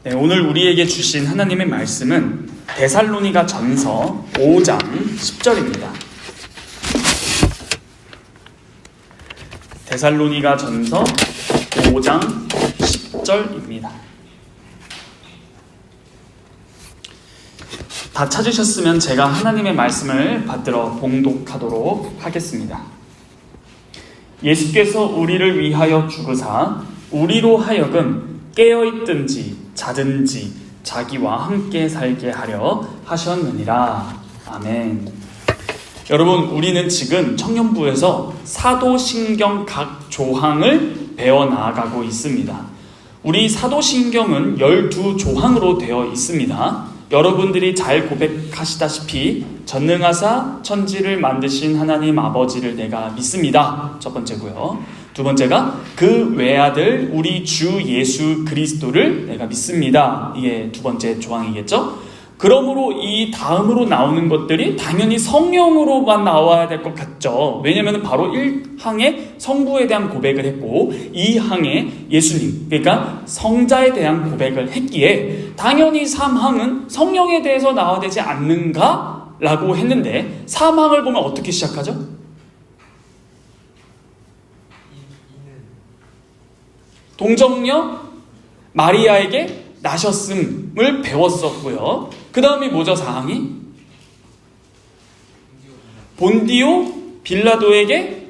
네, 오늘 우리에게 주신 하나님의 말씀은 데살로니가 전서 5장 10절입니다. 데살로니가 전서 5장 10절입니다. 다 찾으셨으면 제가 하나님의 말씀을 받들어 봉독하도록 하겠습니다. 예수께서 우리를 위하여 죽으사 우리로 하여금 깨어있든지 자든지 자기와 함께 살게 하려 하셨느니라. 아멘. 여러분, 우리는 지금 청년부에서 사도신경 각 조항을 배워나가고 있습니다. 우리 사도신경은 12조항으로 되어 있습니다. 여러분들이 잘 고백하시다시피 전능하사 천지를 만드신 하나님 아버지를 내가 믿습니다. 첫 번째고요. 두 번째가 그 외아들 우리 주 예수 그리스도를 내가 믿습니다. 이게 두 번째 조항이겠죠. 그러므로 이 다음으로 나오는 것들이 당연히 성령으로만 나와야 될 것 같죠. 왜냐하면 바로 1항에 성부에 대한 고백을 했고 2항에 예수님, 그러니까 성자에 대한 고백을 했기에 당연히 3항은 성령에 대해서 나와야 되지 않는가? 라고 했는데 3항을 보면 어떻게 시작하죠? 동정녀 마리아에게 나셨음을 배웠었고요. 그 다음이 뭐죠? 4항이? 본디오 빌라도에게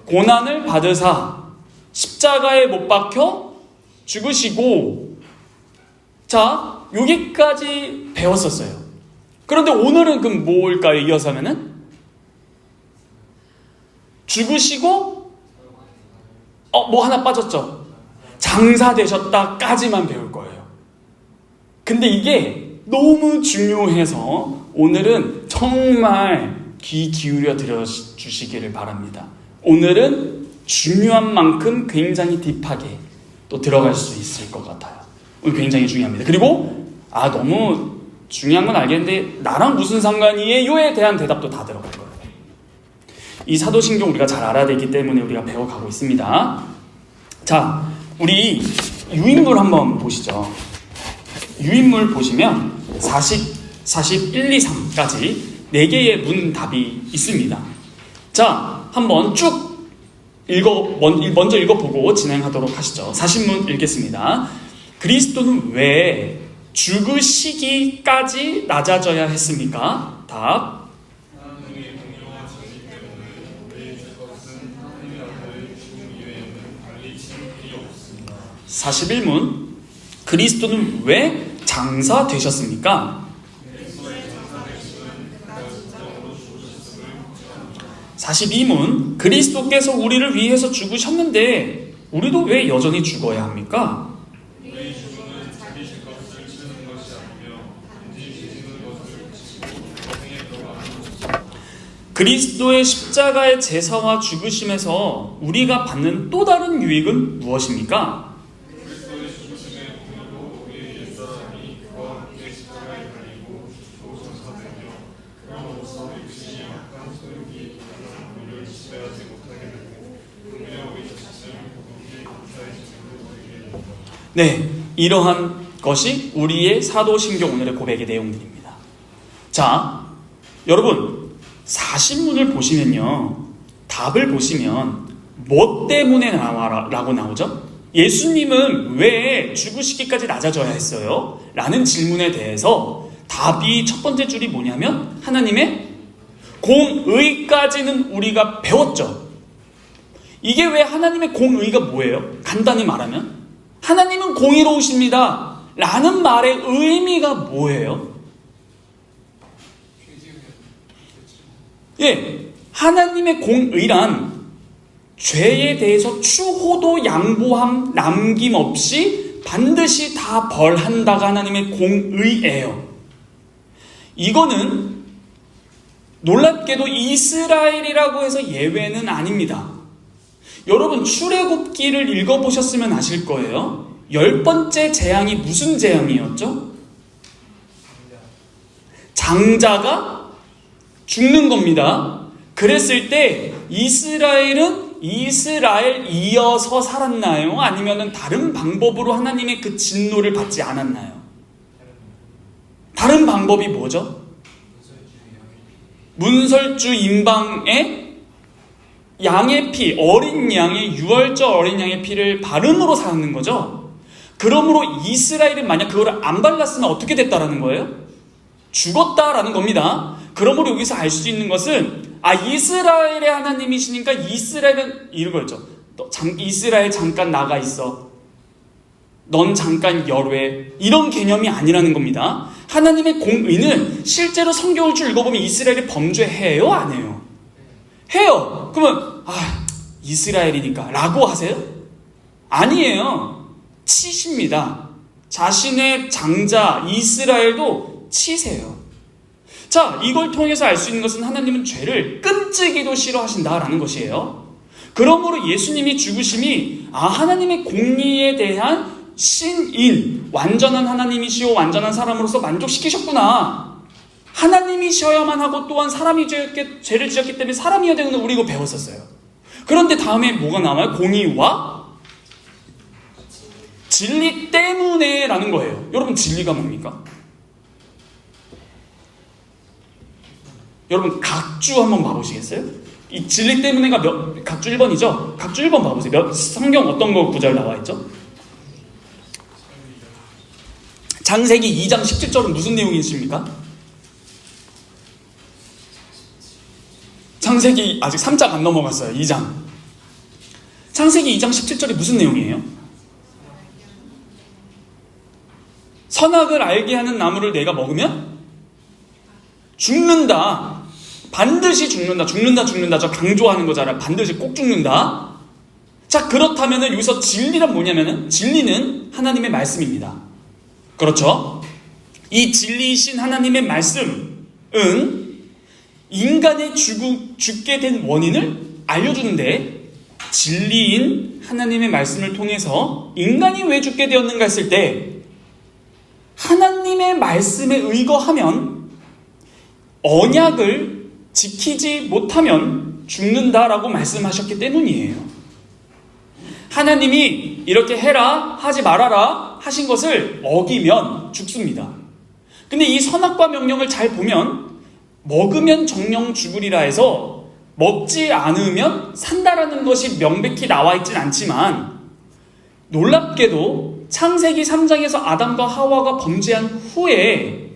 고난을 받으사 십자가에 못 박혀 죽으시고, 자, 여기까지 배웠었어요. 그런데 오늘은 그럼 뭘까요? 이어서 하면은 죽으시고 뭐 하나 빠졌죠? 장사되셨다까지만 배울 거예요. 근데 이게 너무 중요해서 오늘은 정말 귀 기울여 들어주시기를 바랍니다. 오늘은 중요한 만큼 굉장히 딥하게 또 들어갈 수 있을 것 같아요. 오늘 굉장히 중요합니다. 그리고 너무 중요한 건 알겠는데 나랑 무슨 상관이에요에 대한 대답도 다 들어갈 거예요. 이 사도신경 우리가 잘 알아야 되기 때문에 우리가 배워가고 있습니다. 자, 우리 유인물 한번 보시죠. 유인물 보시면 41, 2, 3까지 4개의 문답이 있습니다. 자, 한번 쭉 먼저 읽어보고 진행하도록 하시죠. 40문 읽겠습니다. 그리스도는 왜 죽으시기까지 낮아져야 했습니까? 답. 41문 그리스도는 왜 장사되셨습니까? 42문 그리스도께서 우리를 위해서 죽으셨는데 우리도 왜 여전히 죽어야 합니까? 그리스도의 십자가의 제사와 죽으심에서 우리가 받는 또 다른 유익은 무엇입니까? 네, 이러한 것이 우리의 사도신경 오늘의 고백의 내용들입니다. 자, 여러분 40문을 보시면요, 답을 보시면 뭐 때문에 라고 나오죠? 예수님은 왜 죽으시기까지 낮아져야 했어요? 라는 질문에 대해서 답이 첫 번째 줄이 뭐냐면 하나님의 공의까지는 우리가 배웠죠. 이게 왜 하나님의 공의가 뭐예요? 간단히 말하면 하나님은 공의로우십니다 라는 말의 의미가 뭐예요? 예, 하나님의 공의란 죄에 대해서 추호도 양보함 남김없이 반드시 다 벌한다가 하나님의 공의예요. 이거는 놀랍게도 이스라엘이라고 해서 예외는 아닙니다. 여러분 출애굽기를 읽어보셨으면 아실 거예요. 10번째 재앙이 무슨 재앙이었죠? 장자가 죽는 겁니다. 그랬을 때 이스라엘은 이스라엘 이어서 살았나요? 아니면 다른 방법으로 하나님의 그 진노를 받지 않았나요? 다른 방법이 뭐죠? 문설주 임방의 양의 피, 어린 양의 유월절 어린 양의 피를 바름으로 살았는 거죠. 그러므로 이스라엘이 만약 그거를 안 발랐으면 어떻게 됐다라는 거예요? 죽었다라는 겁니다. 그러므로 여기서 알 수 있는 것은 이스라엘의 하나님이시니까 이스라엘은 이런 거였죠. 이스라엘 잠깐 나가 있어. 넌 잠깐 열외. 이런 개념이 아니라는 겁니다. 하나님의 공의는 실제로 성경을 쭉 읽어보면 이스라엘이 범죄해요? 안 해요? 해요. 그러면 이스라엘이니까 라고 하세요? 아니에요. 치십니다. 자신의 장자 이스라엘도 치세요. 자, 이걸 통해서 알 수 있는 것은 하나님은 죄를 끔찍이도 싫어하신다라는 것이에요. 그러므로 예수님이 죽으심이 하나님의 공의에 대한 신인, 완전한 하나님이시오 완전한 사람으로서 만족시키셨구나. 하나님이셔야만 하고 또한 사람이 죄를 지었기 때문에 사람이어야 되는 걸 우리 이거 배웠었어요. 그런데 다음에 뭐가 나와요? 공의와 진리 때문에 라는 거예요. 여러분, 진리가 뭡니까? 여러분, 각주 한번 봐보시겠어요? 이 진리 때문에가 각주 1번이죠? 각주 1번 봐보세요. 성경 어떤 거 구절 나와 있죠? 창세기 2장 17절은 무슨 내용이십니까? 창세기 아직 3장 안 넘어갔어요. 2장. 창세기 2장 17절이 무슨 내용이에요? 선악을 알게 하는 나무를 내가 먹으면 죽는다. 반드시 죽는다. 죽는다. 저 강조하는 거잖아요. 반드시 꼭 죽는다. 자, 그렇다면 여기서 진리란 뭐냐면은 진리는 하나님의 말씀입니다. 그렇죠? 이 진리이신 하나님의 말씀은 인간의 죽게 된 원인을 알려주는데, 진리인 하나님의 말씀을 통해서 인간이 왜 죽게 되었는가 했을 때 하나님의 말씀에 의거하면 언약을 지키지 못하면 죽는다라고 말씀하셨기 때문이에요. 하나님이 이렇게 해라 하지 말아라 하신 것을 어기면 죽습니다. 근데 이 선악과 명령을 잘 보면 먹으면 정령 죽으리라 해서 먹지 않으면 산다라는 것이 명백히 나와 있진 않지만, 놀랍게도 창세기 3장에서 아담과 하와가 범죄한 후에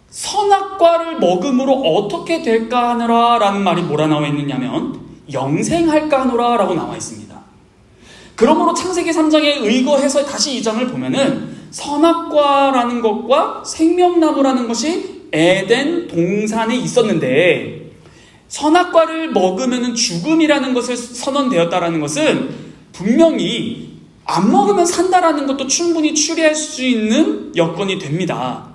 선악과를 먹음으로 어떻게 될까 하노라라는 말이 뭐라 나와 있느냐면 영생할까 하노라라고 나와 있습니다. 그러므로 창세기 3장에 의거해서 다시 2장을 보면은 선악과라는 것과 생명나무라는 것이 에덴 동산에 있었는데, 선악과를 먹으면 죽음이라는 것을 선언되었다라는 것은 분명히 안 먹으면 산다라는 것도 충분히 추리할 수 있는 여건이 됩니다.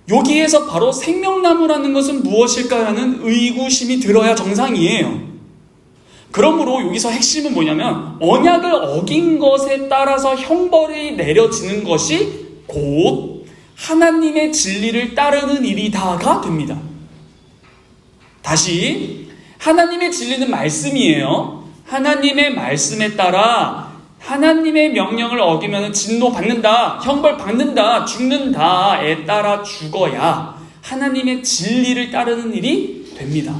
여기에서 바로 생명나무라는 것은 무엇일까라는 의구심이 들어야 정상이에요. 그러므로 여기서 핵심은 뭐냐면 언약을 어긴 것에 따라서 형벌이 내려지는 것이 곧 하나님의 진리를 따르는 일이다가 됩니다. 다시, 하나님의 진리는 말씀이에요. 하나님의 말씀에 따라 하나님의 명령을 어기면 진노 받는다, 형벌 받는다, 죽는다에 따라 죽어야 하나님의 진리를 따르는 일이 됩니다.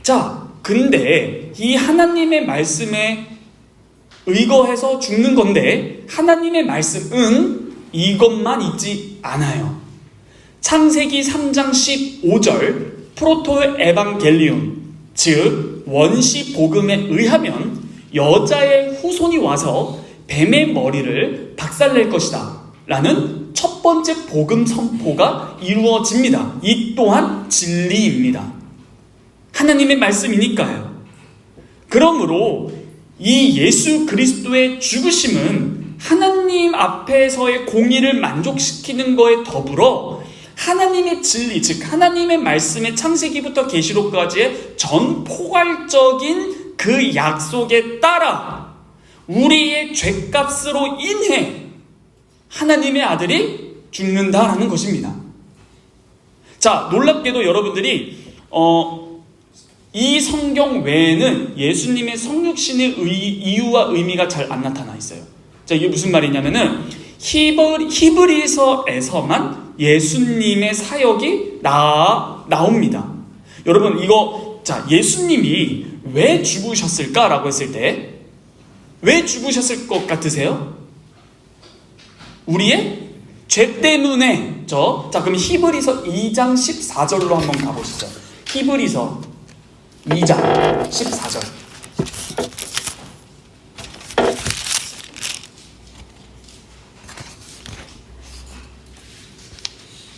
자, 근데 이 하나님의 말씀에 의거해서 죽는 건데 하나님의 말씀은 이것만 있지 않아요. 창세기 3장 15절 프로토 에반겔리온, 즉 원시 복음에 의하면 여자의 후손이 와서 뱀의 머리를 박살낼 것이다 라는 첫 번째 복음 선포가 이루어집니다. 이 또한 진리입니다. 하나님의 말씀이니까요. 그러므로 이 예수 그리스도의 죽으심은 하나님 앞에서의 공의를 만족시키는 거에 더불어 하나님의 진리, 즉 하나님의 말씀의 창세기부터 계시록까지의 전포괄적인 그 약속에 따라 우리의 죄값으로 인해 하나님의 아들이 죽는다라는 것입니다. 자, 놀랍게도 여러분들이 이 성경 외에는 예수님의 성육신의 이유와 의미가 잘 안 나타나 있어요. 자, 이게 무슨 말이냐면은 히브리서에서만 예수님의 사역이 나옵니다. 여러분, 이거, 자, 예수님이 왜 죽으셨을까라고 했을 때 왜 죽으셨을 것 같으세요? 우리의 죄 때문에. 자, 그럼 히브리서 2장 14절로 한번 가보시죠. 히브리서 2장 14절.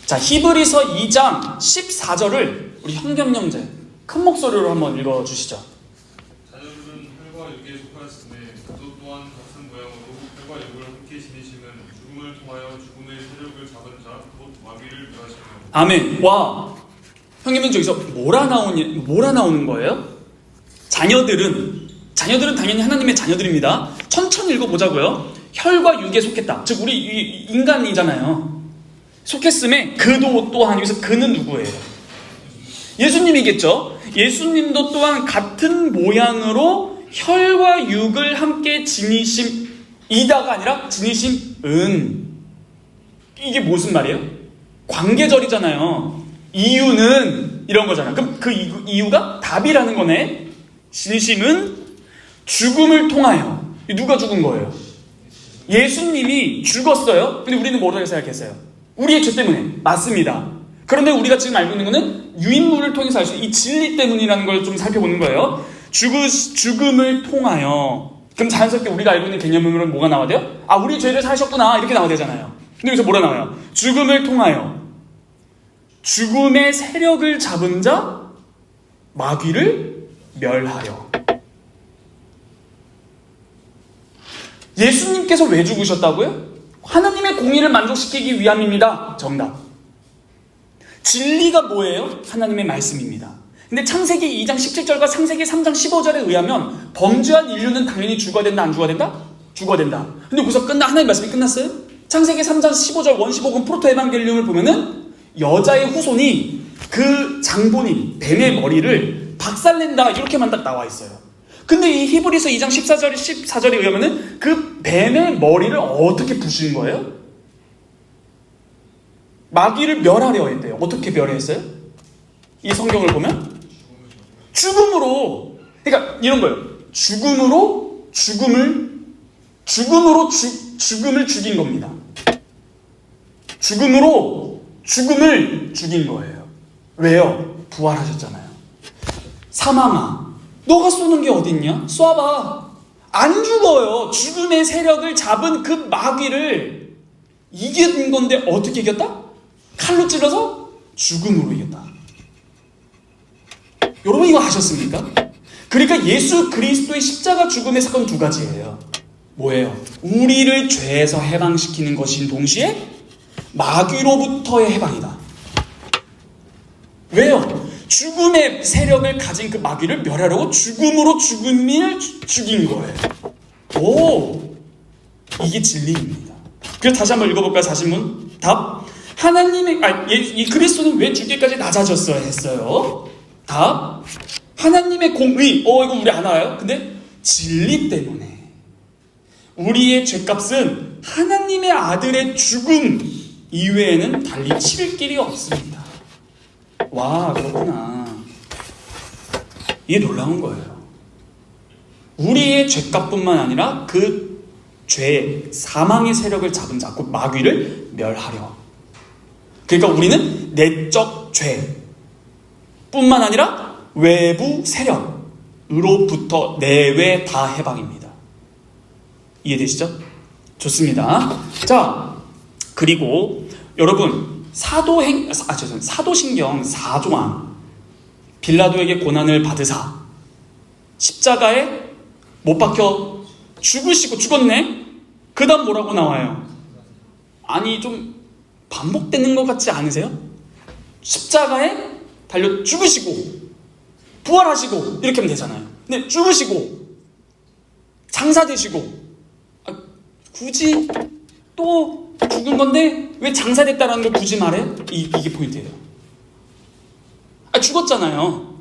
자, 히브리서 2장 14절을 우리 현경영제 큰 목소리로 한번 읽어주시죠. 자녀들은 혈과 육에 속하였으며 그도 또한 같은 모양으로 혈과 육을 함께 지니시는 죽음을 통하여 죽음의 세력을 잡은 자 곧 마귀를 멸하시며. 아멘. 와, 형님은 저기서 뭐라 나오는 거예요? 자녀들은 당연히 하나님의 자녀들입니다. 천천히 읽어보자고요. 혈과 육에 속했다. 즉 우리 인간이잖아요. 속했음에 그도 또한, 여기서 그는 누구예요? 예수님이겠죠. 예수님도 또한 같은 모양으로 혈과 육을 함께 지니심이다가 아니라 지니심은. 이게 무슨 말이에요? 관계절이잖아요. 이유는 이런 거잖아요. 그럼 그 이유가 답이라는 거네. 지니심은 죽음을 통하여. 누가 죽은 거예요? 예수님이 죽었어요. 근데 우리는 뭐라고 생각했어요? 우리의 죄 때문에. 맞습니다. 그런데 우리가 지금 알고 있는 거는 유인물을 통해서 알 수 있는 이 진리 때문이라는 걸 좀 살펴보는 거예요. 죽음을 통하여. 그럼 자연스럽게 우리가 알고 있는 개념으로는 뭐가 나와야 돼요? 아, 우리 죄를 사셨구나, 이렇게 나와야 되잖아요. 근데 여기서 뭐라 나와요? 죽음을 통하여 죽음의 세력을 잡은 자 마귀를 멸하려. 예수님께서 왜 죽으셨다고요? 하나님의 공의를 만족시키기 위함입니다. 정답. 진리가 뭐예요? 하나님의 말씀입니다. 근데 창세기 2장 17절과 창세기 3장 15절에 의하면 범죄한 인류는 당연히 죽어야 된다, 안 죽어야 된다? 죽어야 된다. 근데 거기서 하나님의 말씀이 끝났어요? 창세기 3장 15절 원시복음 프로토 에반겔리움을 보면은 여자의 후손이 그 장본인 뱀의 머리를 박살낸다, 이렇게만 딱 나와 있어요. 근데 이 히브리서 2장 14절에 의하면은 그 뱀의 머리를 어떻게 부신 거예요? 마귀를 멸하려 했대요. 어떻게 멸했어요? 이 성경을 보면 죽음으로. 그러니까 이런 거예요. 죽음으로 죽음을 죽인 겁니다. 죽음으로 죽음을 죽인 거예요. 왜요? 부활하셨잖아요. 사망아, 너가 쏘는 게 어딨냐? 쏴봐. 안 죽어요. 죽음의 세력을 잡은 그 마귀를 이긴 건데 어떻게 이겼다? 칼로 찔러서 죽음으로 이겼다. 여러분, 이거 아셨습니까? 그러니까 예수 그리스도의 십자가 죽음의 사건은 두 가지예요. 뭐예요? 우리를 죄에서 해방시키는 것인 동시에 마귀로부터의 해방이다. 왜요? 죽음의 세력을 가진 그 마귀를 멸하려고 죽음으로 죽음을 죽인 거예요. 오, 이게 진리입니다. 그래서 다시 한번 읽어볼까요? 자신문 답. 이 그리스도는 왜 죽기까지 낮아졌어야 했어요? 답. 하나님의 공의. 이거 우리 안 알아요? 근데 진리 때문에. 우리의 죄값은 하나님의 아들의 죽음 이외에는 달리 치를 길이 없습니다. 와, 그렇구나. 이게 놀라운 거예요. 우리의 죄값뿐만 아니라 그 죄, 사망의 세력을 잡은 자, 곧 마귀를 멸하려. 그러니까 우리는 내적 죄뿐만 아니라 외부 세력으로부터 내외 다 해방입니다. 이해되시죠? 좋습니다. 자, 그리고 여러분, 사도신경 4조항, 빌라도에게 고난을 받으사 십자가에 못 박혀 죽으시고 죽었네? 그 다음 뭐라고 나와요? 아니, 좀 반복되는 것 같지 않으세요? 십자가에 달려 죽으시고 부활하시고 이렇게 하면 되잖아요. 근데 죽으시고 장사되시고, 굳이 또 죽은 건데 왜 장사됐다라는 걸 굳이 말해? 이게 포인트예요. 죽었잖아요.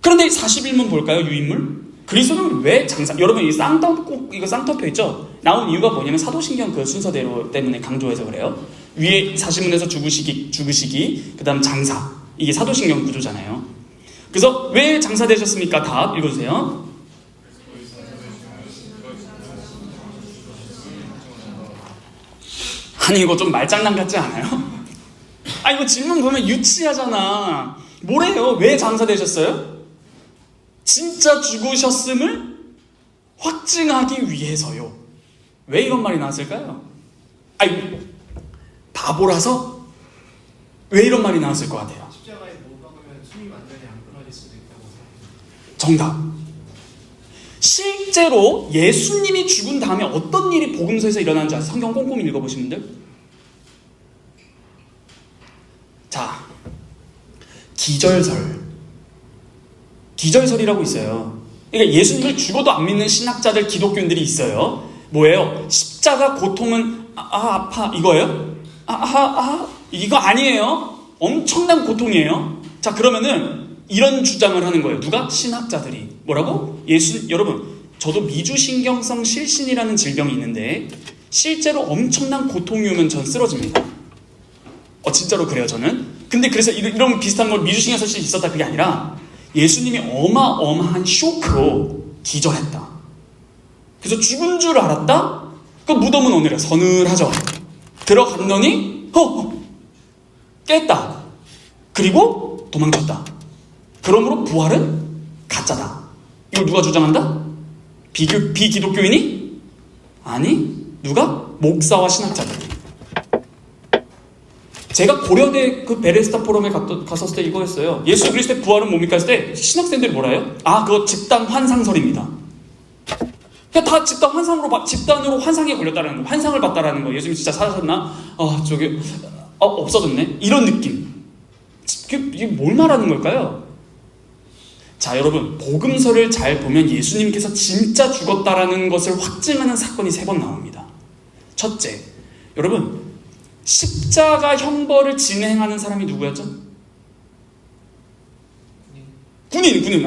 그런데 41문 볼까요? 유인물. 그리스도는 왜 장사? 여러분 이 이거 쌍터표 있죠? 나온 이유가 뭐냐면 사도신경 그 순서대로 때문에 강조해서 그래요. 위에 40문에서 죽으시기, 그 다음 장사. 이게 사도신경 구조잖아요. 그래서 왜 장사 되셨습니까? 답 읽어주세요. 아니 이거 좀 말장난 같지 않아요? 아 이거 질문 보면 유치하잖아. 뭐래요? 왜 장사 되셨어요? 진짜 죽으셨음을 확증하기 위해서요. 왜 이런 말이 나왔을까요? 아니 바보라서? 왜 이런 말이 나왔을 것 같아요? 십자가에 못 박으면 숨이 완전히 안 끊어질 수도 있다고 생각합니다. 정답. 실제로 예수님이 죽은 다음에 어떤 일이 복음서에서 일어나는지 아세요? 성경 꼼꼼히 읽어보신 분들? 자, 기절설이라고 있어요. 그러니까 예수님을 죽어도 안 믿는 신학자들, 기독교인들이 있어요. 뭐예요? 십자가 고통은 아파 이거예요? 이거 아니에요. 엄청난 고통이에요. 자, 그러면은 이런 주장을 하는 거예요. 누가? 신학자들이. 뭐라고? 여러분, 저도 미주신경성 실신이라는 질병이 있는데 실제로 엄청난 고통이 오면 전 쓰러집니다. 진짜로 그래요, 저는. 근데 그래서 이런 비슷한 걸 미주신경성 실신이 있었다 그게 아니라 예수님이 어마어마한 쇼크로 기절했다. 그래서 죽은 줄 알았다? 그 무덤은 오늘은 서늘하죠. 들어갔더니 깼다. 그리고 도망쳤다. 그러므로 부활은 가짜다. 이걸 누가 주장한다? 비기독교인이? 아니, 누가? 목사와 신학자들이. 제가 고려대 그 베레스타 포럼에 갔었을 때 이거였어요. 예수 그리스도의 부활은 뭡니까? 했을 때 신학생들이 뭐라 해요? 그거 집단 환상설입니다. 그냥 다 집단으로 환상에 걸렸다라는 거, 환상을 봤다라는 거. 예수님이 진짜 살아셨나? 없어졌네. 이런 느낌. 이게 뭘 말하는 걸까요? 자, 여러분, 복음서를 잘 보면 예수님께서 진짜 죽었다라는 것을 확증하는 사건이 3번 나옵니다. 첫째, 여러분, 십자가 형벌을 진행하는 사람이 누구였죠? 군인.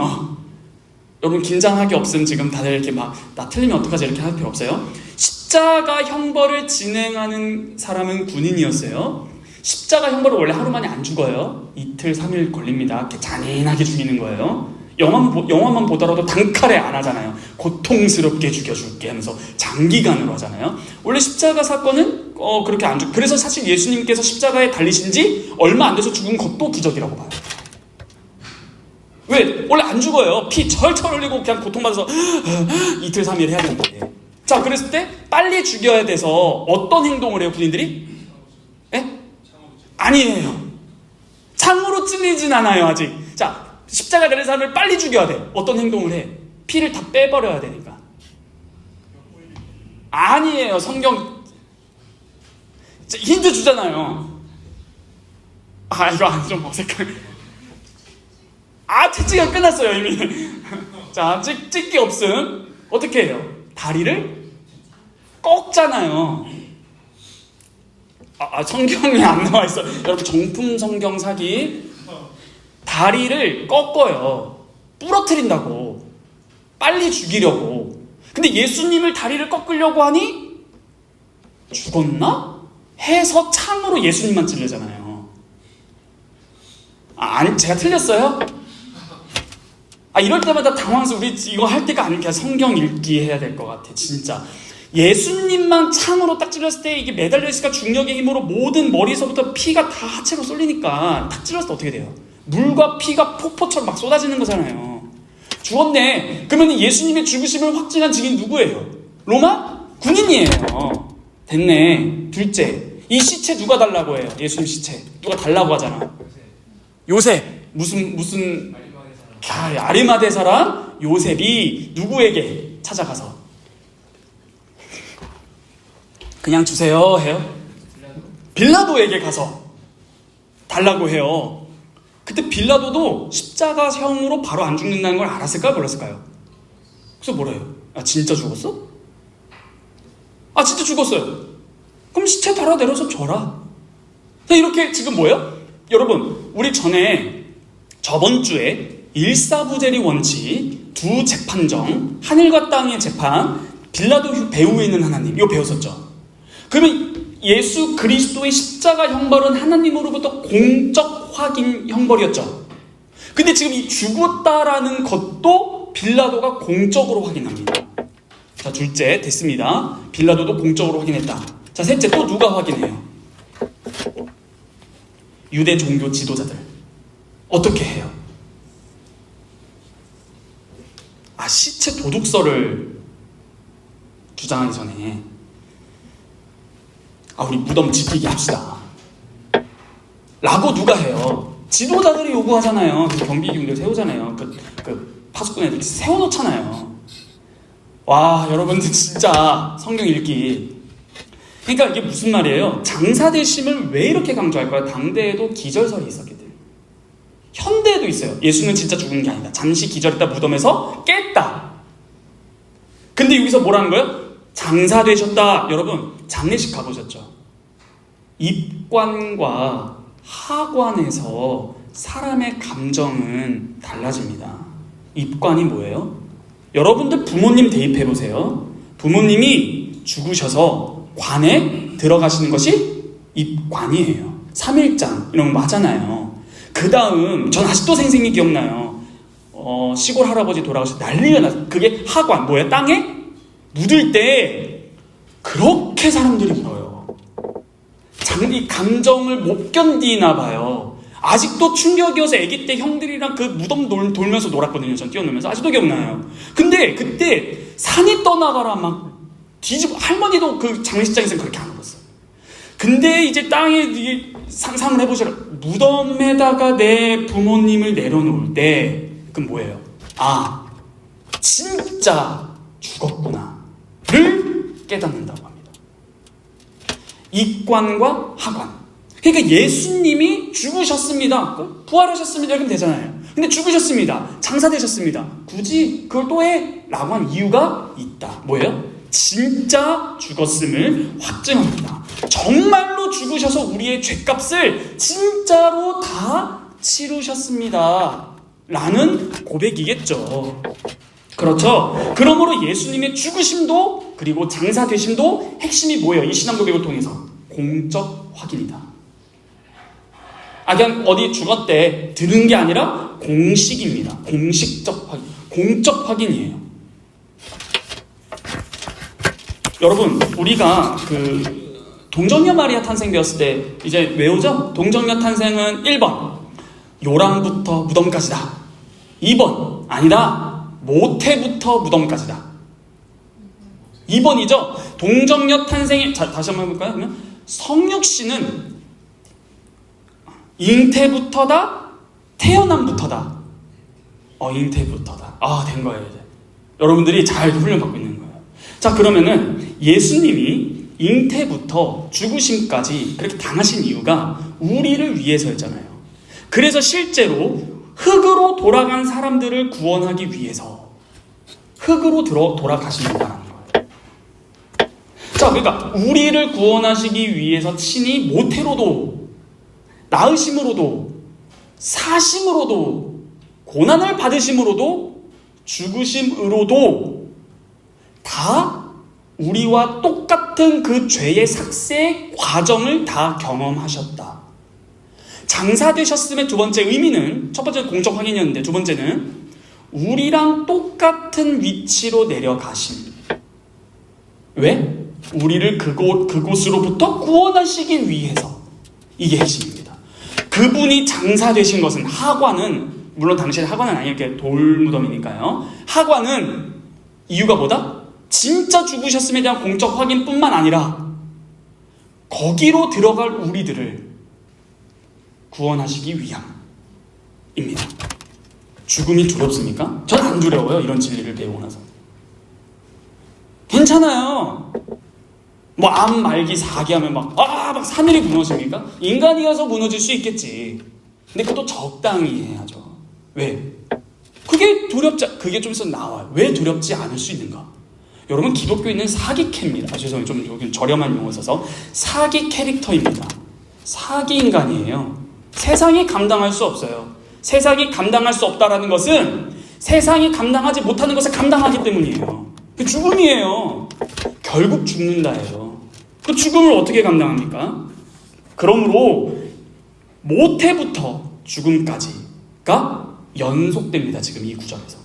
여러분 긴장하기 없음. 지금 다들 이렇게 나 틀리면 어떡하지 이렇게 할 필요 없어요. 십자가 형벌을 진행하는 사람은 군인이었어요. 십자가 형벌을 원래 하루 만에 안 죽어요. 이틀 3일 걸립니다. 이렇게 잔인하게 죽이는 거예요. 영화만 보더라도 단칼에 안 하잖아요. 고통스럽게 죽여줄게 하면서 장기간으로 하잖아요. 원래 십자가 사건은 그렇게 안 죽. 그래서 사실 예수님께서 십자가에 달리신 지 얼마 안 돼서 죽은 것도 기적이라고 봐요. 왜? 원래 안 죽어요. 피 철철 흘리고 그냥 고통받아서 이틀 3일 해야 되는데. 자, 그랬을 때 빨리 죽여야 돼서 어떤 행동을 해요, 군인들이? 아니에요. 창으로 찔리진 않아요, 아직. 자, 십자가 내린 사람을 빨리 죽여야 돼. 어떤 행동을 해? 피를 다 빼버려야 되니까. 아니에요. 성경 힌트 주잖아요. 이거 좀 어색해. 채찍이 끝났어요 이미. 자, 찍기 없음. 어떻게 해요? 다리를 꺾잖아요. 성경에 안 나와 있어. 여러분, 정품 성경 사기. 다리를 꺾어요. 부러뜨린다고. 빨리 죽이려고. 근데 예수님을 다리를 꺾으려고 하니 죽었나? 해서 창으로 예수님만 찔르잖아요. 아니, 제가 틀렸어요? 이럴 때마다 당황해서 우리 이거 할 때가 아니면 그냥 성경 읽기 해야 될 것 같아. 진짜 예수님만 창으로 딱 찔렀을 때 이게 매달려 있으니까 중력의 힘으로 모든 머리에서부터 피가 다 하체로 쏠리니까 딱 찔렀을 때 어떻게 돼요? 물과 피가 폭포처럼 막 쏟아지는 거잖아요. 죽었네. 그러면 예수님의 죽으심을 확증한 증인 누구예요? 로마? 군인이에요. 됐네. 둘째, 이 시체 누가 달라고 해요? 예수님 시체 누가 달라고 하잖아. 요셉. 무슨 아리마대 사람 요셉이 누구에게 찾아가서 그냥 주세요 해요? 빌라도에게 가서 달라고 해요. 그때 빌라도도 십자가형으로 바로 안 죽는다는 걸 알았을까요? 몰랐을까요? 그래서 뭐라 해요? 진짜 죽었어? 진짜 죽었어요. 그럼 시체 달아 내려서 줘라. 이렇게 지금 뭐예요? 여러분, 우리 저번 주에 일사부재리 원칙, 두 재판정, 하늘과 땅의 재판, 빌라도 배후에 있는 하나님, 이거 배웠었죠. 그러면 예수 그리스도의 십자가 형벌은 하나님으로부터 공적 확인 형벌이었죠. 근데 지금 이 죽었다라는 것도 빌라도가 공적으로 확인합니다. 자, 둘째 됐습니다. 빌라도도 공적으로 확인했다. 자, 셋째 또 누가 확인해요? 유대 종교 지도자들. 어떻게 해요? 시체 도둑설을 주장하기 전에 우리 무덤 지키게 합시다 라고 누가 해요? 지도자들이 요구하잖아요. 경비기구들 세우잖아요. 그 파수꾼 애들 세워놓잖아요. 와, 여러분들 진짜 성경 읽기. 그러니까 이게 무슨 말이에요? 장사되심을 왜 이렇게 강조할까요? 당대에도 기절설이 있었기 때문에. 현대에도 있어요. 예수는 진짜 죽은 게 아니다. 잠시 기절했다 무덤에서 깼다. 근데 여기서 뭐라는 거예요? 장사되셨다. 여러분 장례식 가보셨죠? 입관과 하관에서 사람의 감정은 달라집니다. 입관이 뭐예요? 여러분들 부모님 대입해보세요. 부모님이 죽으셔서 관에 들어가시는 것이 입관이에요. 3일장 이런 거 하잖아요. 그 다음 전 아직도 생생히 기억나요. 시골 할아버지 돌아가셔서 난리가 났어요. 그게 하관, 뭐야? 땅에 묻을 때 그렇게 사람들이 울어요. 이 감정을 못 견디나 봐요. 아직도 충격이어서 아기 때 형들이랑 그 무덤 돌면서 놀았거든요. 전 뛰어놀면서. 아직도 기억나요. 근데 그때 산이 떠나가라 막 뒤집어, 할머니도 그 장례식장에서 그렇게 안 울었어요. 근데 이제 땅에 이게 상상을 해보시라. 무덤에다가 내 부모님을 내려놓을 때 그건 뭐예요? 진짜 죽었구나 를 깨닫는다고 합니다. 입관과 하관. 그러니까 예수님이 죽으셨습니다. 부활하셨습니다. 이러면 되잖아요. 근데 죽으셨습니다. 장사되셨습니다. 굳이 그걸 또 해? 라고 한 이유가 있다. 뭐예요? 진짜 죽었음을 확증합니다. 정말로 죽으셔서 우리의 죄값을 진짜로 다 치르셨습니다. 라는 고백이겠죠. 그렇죠. 그러므로 예수님의 죽으심도 그리고 장사되심도 핵심이 뭐예요? 이 신앙 고백을 통해서 공적 확인이다. 그냥 어디 죽었대 들은 게 아니라 공식입니다. 공식적 확인, 공적 확인이에요. 여러분, 우리가 동정녀 마리아 탄생되었을 때 이제 외우죠? 동정녀 탄생은 1번 요람부터 무덤까지다. 2번 아니다. 모태부터 무덤까지다. 2번이죠. 동정녀 탄생의 다시 한번 해볼까요? 그러면 성육신은 잉태부터다, 태어남부터다. 잉태부터다. 된 거예요 이제. 여러분들이 잘 훈련받고 있는 거예요. 자, 그러면은 예수님이 잉태부터 죽으심까지 그렇게 당하신 이유가 우리를 위해서였잖아요. 그래서 실제로 흙으로 돌아간 사람들을 구원하기 위해서 흙으로 돌아가신다는 거예요. 자, 그러니까 우리를 구원하시기 위해서 친히 모태로도 낳으심으로도 사심으로도 고난을 받으심으로도 죽으심으로도 다 우리와 똑같은 그 죄의 삭세의 과정을 다 경험하셨다. 장사되셨음의 두 번째 의미는, 첫 번째는 공적 확인이었는데 두 번째는 우리랑 똑같은 위치로 내려가심. 왜? 우리를 그곳으로부터 구원하시기 위해서. 이게 핵심입니다. 그분이 장사되신 것은, 하관은, 물론 당시에 하관은 아니게 돌무덤이니까요. 하관은 이유가 뭐다? 진짜 죽으셨음에 대한 공적 확인뿐만 아니라 거기로 들어갈 우리들을 구원하시기 위함입니다. 죽음이 두렵습니까? 전 안 두려워요. 이런 진리를 배우고 나서. 괜찮아요. 암 말기 사기 하면 막 하늘이 무너집니까? 인간이어서 무너질 수 있겠지. 근데 그것도 적당히 해야죠. 왜? 그게 좀 있으면 나와요. 왜 두렵지 않을 수 있는가? 여러분, 기독교인은 사기캐입니다. 죄송해요. 좀 여기 저렴한 용어 써서. 사기 캐릭터입니다. 사기 인간이에요. 세상이 감당할 수 없어요. 세상이 감당할 수 없다라는 것은 세상이 감당하지 못하는 것을 감당하기 때문이에요. 그 죽음이에요. 결국 죽는다예요. 그 죽음을 어떻게 감당합니까? 그러므로 모태부터 죽음까지가 연속됩니다. 지금 이 구절에서.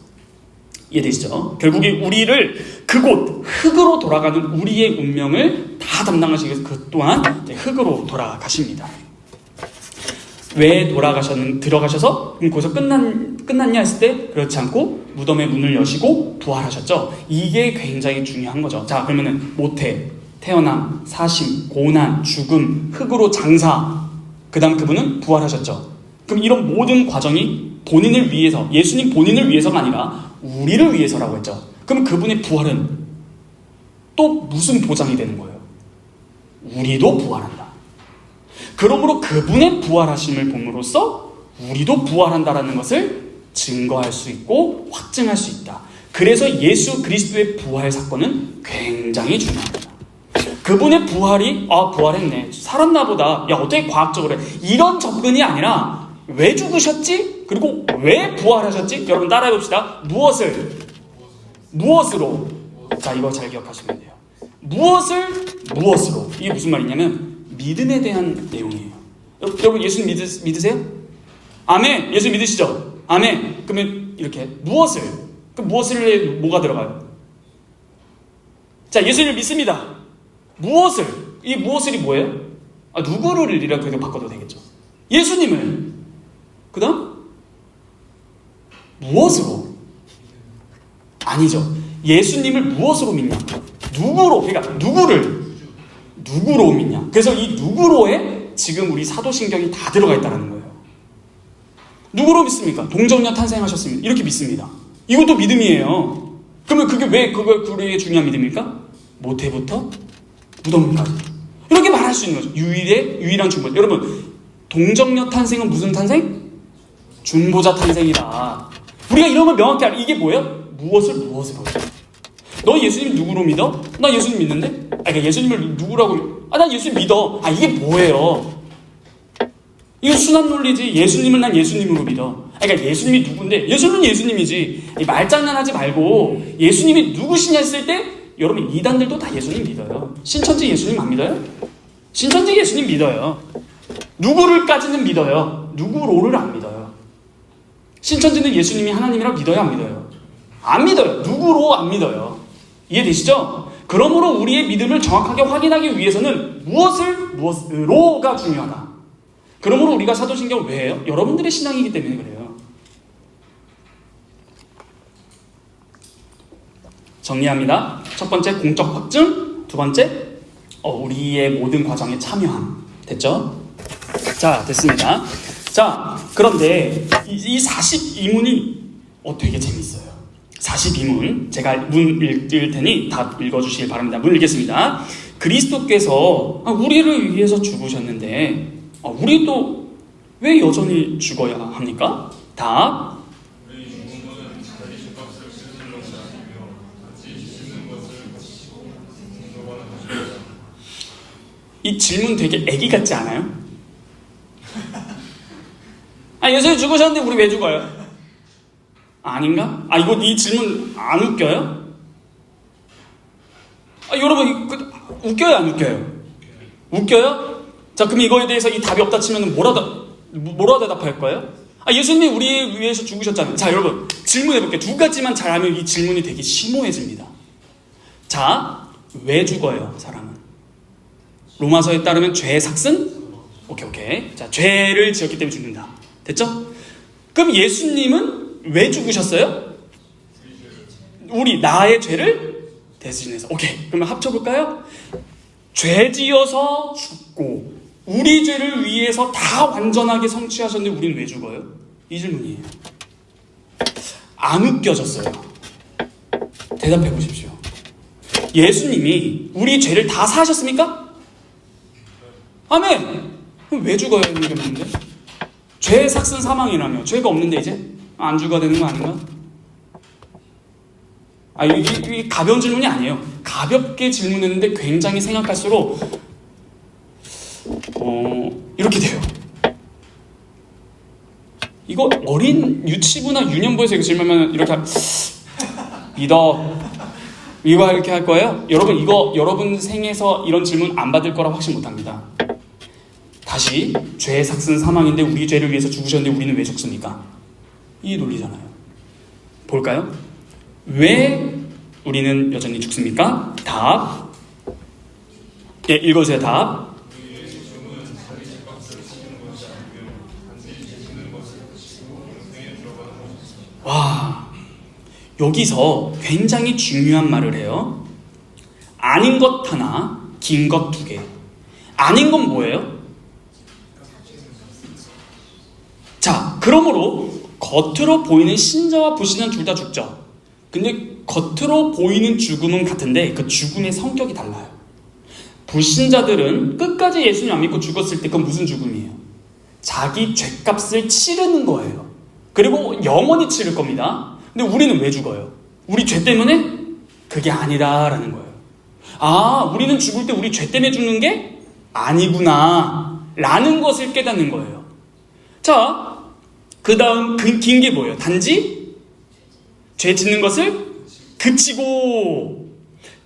이해되시죠? 결국에 우리를 그곳 흙으로 돌아가는 우리의 운명을 다 담당하시기 위해서 그 또한 흙으로 돌아가십니다. 왜 들어가셔서 그럼 거기서 끝났냐 했을 때 그렇지 않고 무덤의 문을 여시고 부활하셨죠. 이게 굉장히 중요한 거죠. 자, 그러면은 모태, 태어남, 사심, 고난, 죽음, 흙으로 장사, 그 다음 그분은 부활하셨죠. 그럼 이런 모든 과정이 본인을 위해서, 예수님 본인을 위해서가 아니라 우리를 위해서라고 했죠. 그럼 그분의 부활은 또 무슨 보장이 되는 거예요? 우리도 부활한다. 그러므로 그분의 부활하심을 봄으로써 우리도 부활한다라는 것을 증거할 수 있고 확증할 수 있다. 그래서 예수 그리스도의 부활 사건은 굉장히 중요합니다. 그분의 부활이 부활했네, 살았나 보다, 야 어떻게 과학적으로 해, 이런 접근이 아니라 왜 죽으셨지? 그리고 왜 부활하셨지? 여러분 따라해봅시다. 무엇으로? 자, 이거 잘 기억하시면 돼요. 무엇으로? 이게 무슨 말이냐면 믿음에 대한 내용이에요. 여러분 예수님 믿으세요? 아멘. 예수 믿으시죠? 아멘. 그러면 이렇게 무엇을 뭐가 들어가요? 자, 예수님을 믿습니다. 무엇을? 이 무엇을이 뭐예요? 누구를 이라고 바꿔도 되겠죠. 예수님을. 그 다음? 무엇으로? 아니죠. 예수님을 무엇으로 믿냐? 누구로? 그러니까 누구로 믿냐? 그래서 이 누구로에 지금 우리 사도신경이 다 들어가 있다는 거예요. 누구로 믿습니까? 동정녀 탄생하셨습니다. 이렇게 믿습니다. 이것도 믿음이에요. 그러면 그게 왜 우리에게 중요한 믿음입니까? 모태부터 무덤까지. 이렇게 말할 수 있는 거죠. 유일한 중보자. 여러분, 동정녀 탄생은 무슨 탄생? 중보자 탄생이다. 우리가 이런 걸 명확히 알아. 이게 뭐예요? 무엇으로? 너 예수님 누구로 믿어? 나 예수님 믿는데? 그러니까 예수님을 누구라고? 난 예수님 믿어. 이게 뭐예요? 이거 순환 논리지. 예수님을 난 예수님으로 믿어. 그러니까 예수님이 누군데? 예수님은 예수님이지. 말장난하지 말고 예수님이 누구시냐 했을 때 여러분 이단들도 다 예수님 믿어요. 신천지 예수님 안 믿어요? 신천지 예수님 믿어요. 누구를까지는 믿어요. 누구로를 안 믿어요. 신천지는 예수님이 하나님이라 믿어요, 안 믿어요? 안 믿어요. 누구로 안 믿어요. 이해되시죠? 그러므로 우리의 믿음을 정확하게 확인하기 위해서는 무엇으로가 중요하다. 그러므로 우리가 사도신경을 왜 해요? 여러분들의 신앙이기 때문에 그래요. 정리합니다. 첫 번째, 공적 확증. 두 번째, 우리의 모든 과정에 참여함. 됐죠? 자, 됐습니다. 자, 그런데 이 42문이 되게 재밌어요. 42문. 제가 문 읽을 테니 다 읽어주시길 바랍니다. 문 읽겠습니다. 그리스도께서 우리를 위해서 죽으셨는데 우리도 왜 여전히 죽어야 합니까? 답. 우리 죽은 것은 자기 죄값을 치르는 것이 아니며 같이 지시는 것을 거치고 공로하는 것입니다. 이 질문 되게 애기 같지 않아요? 예수님 죽으셨는데 우리 왜 죽어요? 아닌가? 이 질문 안 웃겨요? 여러분 웃겨요, 안 웃겨요? 웃겨요? 자, 그럼 이거에 대해서 이 답이 없다 치면 뭐라 대답할 거예요? 예수님이 우리 위해서 죽으셨잖아요. 자, 여러분 질문해볼게요. 두 가지만 잘하면 이 질문이 되게 심오해집니다. 자, 왜 죽어요, 사람은? 로마서에 따르면 죄의 삭슨? 오케이. 자, 죄를 지었기 때문에 죽는다. 됐죠? 그럼 예수님은 왜 죽으셨어요? 나의 죄를 대신해서. 오케이. 그러면 합쳐볼까요? 죄 지어서 죽고 우리 죄를 위해서 다 완전하게 성취하셨는데 우리는 왜 죽어요? 이 질문이에요. 안 웃겨졌어요. 대답해 보십시오. 예수님이 우리 죄를 다 사하셨습니까? 아멘. 그럼 왜 죽어야 하는 게 뭔데? 죄의 삭슨 사망이라며. 죄가 없는데 이제 안 죽어야 되는 거 아닌가? 이게 가벼운 질문이 아니에요. 가볍게 질문했는데 굉장히 생각할수록 이렇게 돼요. 이거 어린 유치부나 유년부에서 이거 질문하면 이렇게 믿어 이거 이렇게 할 거예요? 여러분 이거 여러분 생에서 이런 질문 안 받을 거라 확신 못합니다. 다시 죄의 삭슨 사망인데 우리 죄를 위해서 죽으셨는데 우리는 왜 죽습니까? 이 논리잖아요. 볼까요? 왜 우리는 여전히 죽습니까? 답. 예, 읽어주세요. 답. 와, 여기서 굉장히 중요한 말을 해요. 아닌 것 하나, 긴 것 두 개. 아닌 건 뭐예요? 자, 그러므로 겉으로 보이는 신자와 불신자는 둘 다 죽죠. 근데 겉으로 보이는 죽음은 같은데 그 죽음의 성격이 달라요. 불신자들은 끝까지 예수님 안 믿고 죽었을 때 그건 무슨 죽음이에요? 자기 죄값을 치르는 거예요. 그리고 영원히 치를 겁니다. 근데 우리는 왜 죽어요? 우리 죄 때문에? 그게 아니다라는 거예요. 아, 우리는 죽을 때 우리 죄 때문에 죽는 게 아니구나 라는 것을 깨닫는 거예요. 자, 그 다음 긴 게 뭐예요? 단지 죄 짓는 것을 그치고,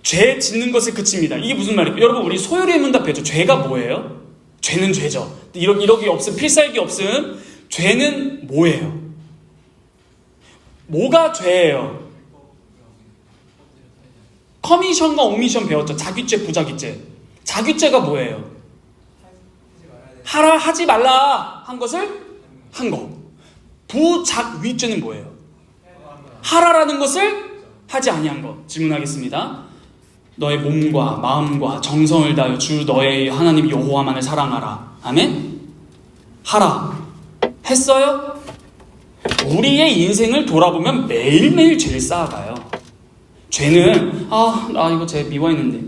죄 짓는 것을 그칩니다. 이게 무슨 말이에요? 여러분, 우리 소요리의 문답 배웠죠. 죄가 뭐예요? 죄는 죄죠. 이러기 없음, 필살기 없음. 죄는 뭐예요? 뭐가 죄예요? 커미션과 오미션 배웠죠. 자귀죄, 부자귀죄. 자귀죄가 뭐예요? 하라, 하지 말라 한 것을 한 거. 부작위죄는 뭐예요? 하라라는 것을 하지 아니한 것. 질문하겠습니다. 너의 몸과 마음과 정성을 다하여 주 너의 하나님 여호와만을 사랑하라. 아멘? 하라. 했어요? 우리의 인생을 돌아보면 매일매일 죄를 쌓아가요. 죄는 나 이거 죄 미워했는데,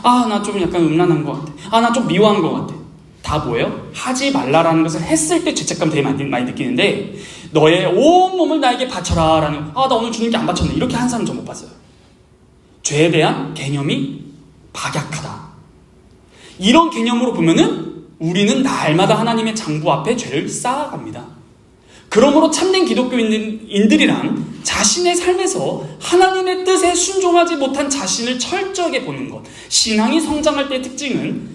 나 좀 약간 음란한 것 같아, 나 좀 미워한 것 같아. 다 뭐예요? 하지 말라라는 것을 했을 때 죄책감 되게 많이 느끼는데, 너의 온 몸을 나에게 바쳐라 라는, 나 오늘 주님께 안 바쳤네, 이렇게 한 사람 전 못 봤어요. 죄에 대한 개념이 박약하다. 이런 개념으로 보면은 우리는 날마다 하나님의 장부 앞에 죄를 쌓아갑니다. 그러므로 참된 기독교인들이란 자신의 삶에서 하나님의 뜻에 순종하지 못한 자신을 철저하게 보는 것. 신앙이 성장할 때의 특징은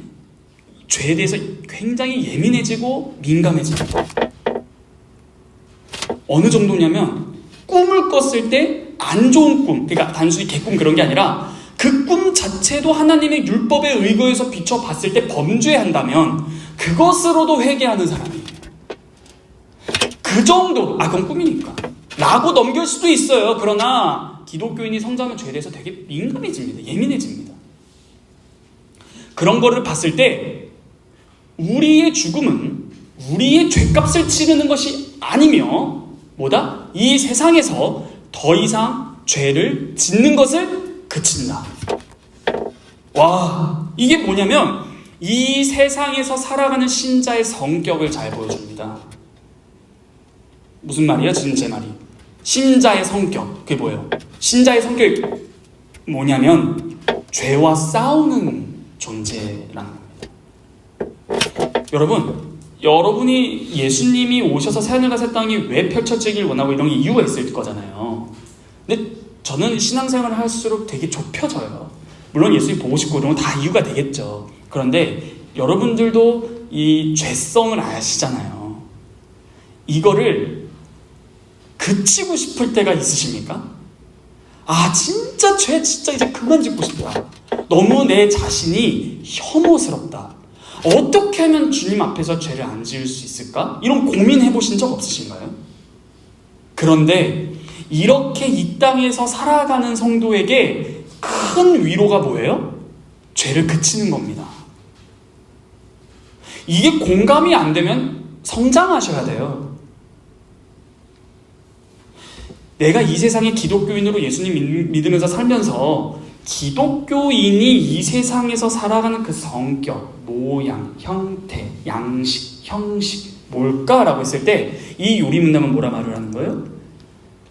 죄에 대해서 굉장히 예민해지고 민감해집니다. 어느 정도냐면 꿈을 꿨을 때 안 좋은 꿈, 그러니까 단순히 개꿈 그런 게 아니라 그 꿈 자체도 하나님의 율법에 의거해서 비춰봤을 때 범죄한다면 그것으로도 회개하는 사람이에요. 그 정도, 그건 꿈이니까 라고 넘길 수도 있어요. 그러나 기독교인이 성장하면 죄에 대해서 되게 민감해집니다. 예민해집니다. 그런 거를 봤을 때 우리의 죽음은 우리의 죄값을 치르는 것이 아니며 뭐다? 이 세상에서 더 이상 죄를 짓는 것을 그친다. 와, 이게 뭐냐면 이 세상에서 살아가는 신자의 성격을 잘 보여줍니다. 무슨 말이에요? 지금 제 말이. 신자의 성격. 그게 뭐예요? 신자의 성격이 뭐냐면 죄와 싸우는 존재라는 겁니다. 여러분이 예수님이 오셔서 새하늘과 새 땅이 왜 펼쳐지길 원하고 이런 이유가 있을 거잖아요. 근데 저는 신앙생활을 할수록 되게 좁혀져요. 물론 예수님 보고 싶고 이런 건 다 이유가 되겠죠. 그런데 여러분들도 이 죄성을 아시잖아요. 이거를 그치고 싶을 때가 있으십니까? 진짜 죄 진짜 이제 그만 짓고 싶다. 너무 내 자신이 혐오스럽다. 어떻게 하면 주님 앞에서 죄를 안 지을 수 있을까? 이런 고민해 보신 적 없으신가요? 그런데 이렇게 이 땅에서 살아가는 성도에게 큰 위로가 뭐예요? 죄를 그치는 겁니다. 이게 공감이 안 되면 성장하셔야 돼요. 내가 이 세상의 기독교인으로 예수님 믿으면서 살면서 기독교인이 이 세상에서 살아가는 그 성격, 모양, 형태, 양식, 형식 뭘까라고 했을 때 이 요리문답은 뭐라 말을 하는 거예요?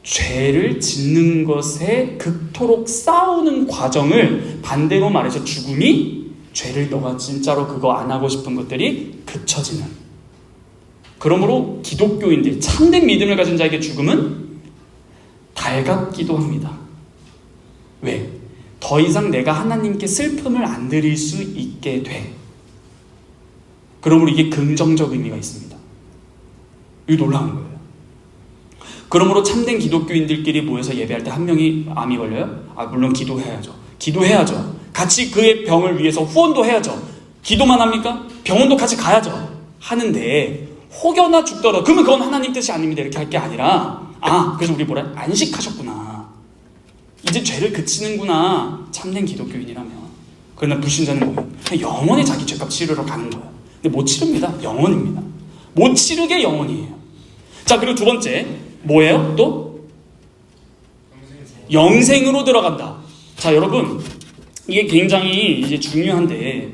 죄를 짓는 것에 그토록 싸우는 과정을 반대로 말해서 죽음이 죄를 너가 진짜로 그거 안 하고 싶은 것들이 그쳐지는 그러므로 기독교인들, 참된 믿음을 가진 자에게 죽음은 달갑기도 합니다. 왜? 더 이상 내가 하나님께 슬픔을 안 드릴 수 있게 돼. 그러므로 이게 긍정적 의미가 있습니다. 이게 놀라운 거예요. 그러므로 참된 기독교인들끼리 모여서 예배할 때 한 명이 암이 걸려요? 물론 기도해야죠. 기도해야죠. 같이 그의 병을 위해서 후원도 해야죠. 기도만 합니까? 병원도 같이 가야죠. 하는데 혹여나 죽더라도 그러면 그건 하나님 뜻이 아닙니다. 이렇게 할 게 아니라 그래서 우리 뭐라? 안식하셨구나. 이제 죄를 그치는구나. 참된 기독교인이라면. 그러나 불신자는 뭐예요? 영원히 자기 죄값 치르러 가는 거예요. 근데 못 치릅니다. 영원입니다. 못 치르게 영원이에요. 자, 그리고 두 번째 뭐예요? 또? 영생으로 들어간다. 자, 여러분 이게 굉장히 이제 중요한데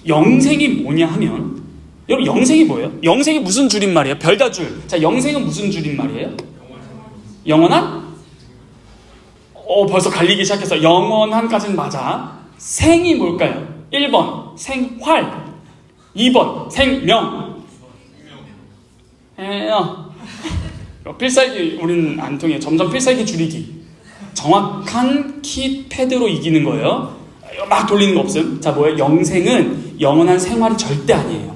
영생이 뭐냐 하면 여러분 영생이 뭐예요? 영생이 무슨 줄임말이에요? 별다줄. 자, 영생은 무슨 줄임말이에요? 영원한? 벌써 갈리기 시작했어. 영원한까지는 맞아. 생이 뭘까요? 1번 생활, 2번 생명. 필살기 우리는 안 통해요. 점점 필살기 줄이기. 정확한 키패드로 이기는 거예요. 막 돌리는 거 없음. 자, 뭐예요? 영생은 영원한 생활이 절대 아니에요.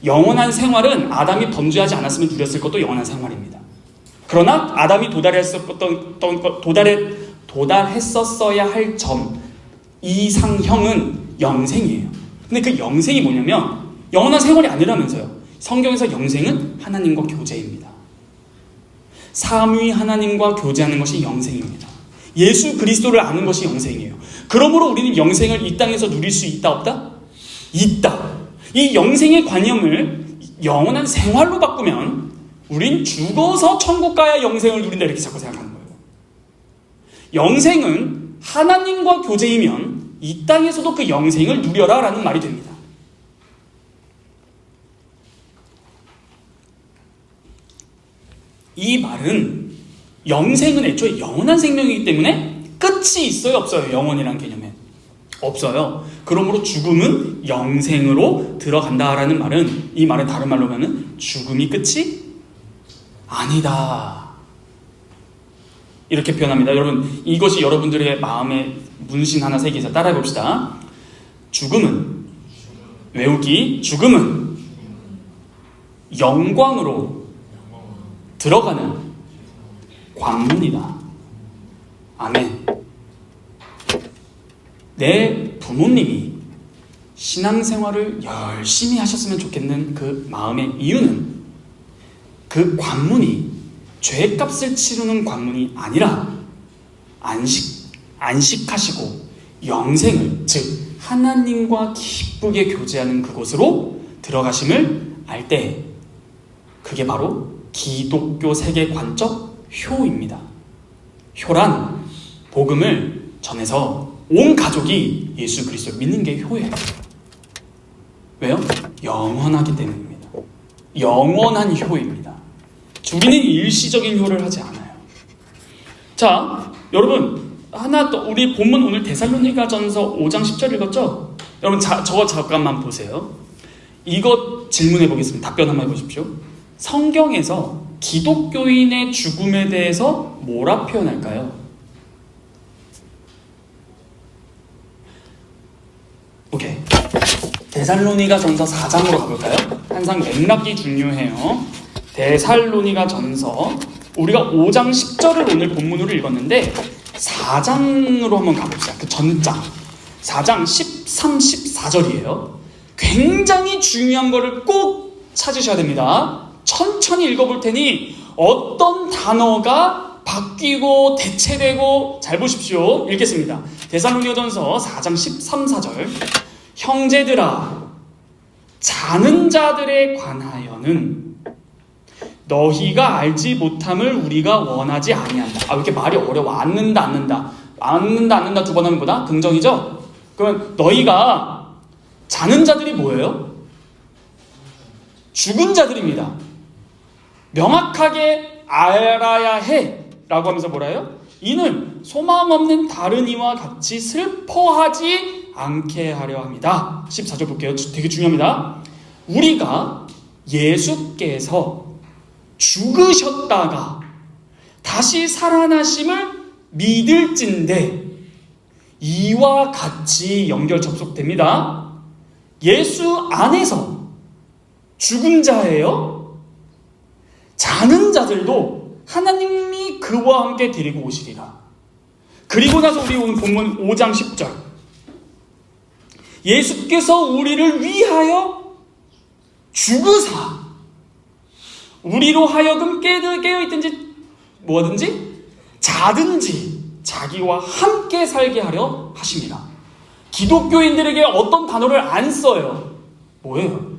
영원한 생활은 아담이 범죄하지 않았으면 누렸을 것도 영원한 생활입니다. 그러나 아담이 도달했었어야 할 점 이상형은 영생이에요. 근데 그 영생이 뭐냐면 영원한 생활이 아니라면서요. 성경에서 영생은 하나님과 교제입니다. 삼위 하나님과 교제하는 것이 영생입니다. 예수 그리스도를 아는 것이 영생이에요. 그러므로 우리는 영생을 이 땅에서 누릴 수 있다 없다? 있다. 이 영생의 관념을 영원한 생활로 바꾸면 우린 죽어서 천국 가야 영생을 누린다 이렇게 자꾸 생각하는 거예요. 영생은 하나님과 교제이면 이 땅에서도 그 영생을 누려라 라는 말이 됩니다. 이 말은 영생은 애초에 영원한 생명이기 때문에 끝이 있어요 없어요? 영원이라는 개념에 없어요. 그러므로 죽음은 영생으로 들어간다라는 말은 이 말은 다른 말로 하면 죽음이 끝이 아니다 이렇게 표현합니다. 여러분 이것이 여러분들의 마음에 문신 하나 새기자 따라해 봅시다. 죽음은 외우기 죽음은 영광으로 들어가는 관문이다. 아멘. 내 부모님이 신앙생활을 열심히 하셨으면 좋겠는 그 마음의 이유는 그 관문이 죄값을 치르는 관문이 아니라 안식하시고 영생을 즉 하나님과 기쁘게 교제하는 그곳으로 들어가심을 알 때 그게 바로 기독교 세계관적 효입니다. 효란 복음을 전해서 온 가족이 예수 그리스도를 믿는 게 효예요. 왜요? 영원하기 때문입니다. 영원한 효입니다. 우리는 일시적인 효를 하지 않아요. 자, 여러분 하나 더 우리 본문 오늘 데살로니가전서 5장 10절 읽었죠? 여러분 저거 잠깐만 보세요. 이거 질문해 보겠습니다. 답변 한번 해보십시오. 성경에서 기독교인의 죽음에 대해서 뭐라 표현할까요? 오케이. 데살로니가전서 4장으로 가볼까요? 항상 맥락이 중요해요. 데살로니가전서 우리가 5장 10절을 오늘 본문으로 읽었는데 4장으로 한번 가봅시다. 그 전장 4장 13, 14절이에요. 굉장히 중요한 거를 꼭 찾으셔야 됩니다. 천천히 읽어볼 테니 어떤 단어가 바뀌고 대체되고 잘 보십시오. 읽겠습니다. 데살로니가전서 4장 13, 14절 형제들아 자는 자들에 관하여는 너희가 알지 못함을 우리가 원하지 아니한다. 왜 이렇게 말이 어려워? 않는다 두 번 하면 보다 긍정이죠? 그러면 너희가 자는 자들이 뭐예요? 죽은 자들입니다. 명확하게 알아야 해 라고 하면서 뭐라요? 이는 소망 없는 다른 이와 같이 슬퍼하지 않게 하려 합니다. 14절 볼게요. 되게 중요합니다. 우리가 예수께서 죽으셨다가 다시 살아나심을 믿을진대 이와 같이 연결 접속됩니다. 예수 안에서 죽은 자예요. 자는 자들도 하나님이 그와 함께 데리고 오시리라. 그리고 나서 우리 오늘 본문 5장 10절 예수께서 우리를 위하여 죽으사 우리로 하여금 깨어있든지 뭐든지 자든지 자기와 함께 살게 하려 하십니다. 기독교인들에게 어떤 단어를 안 써요? 뭐예요?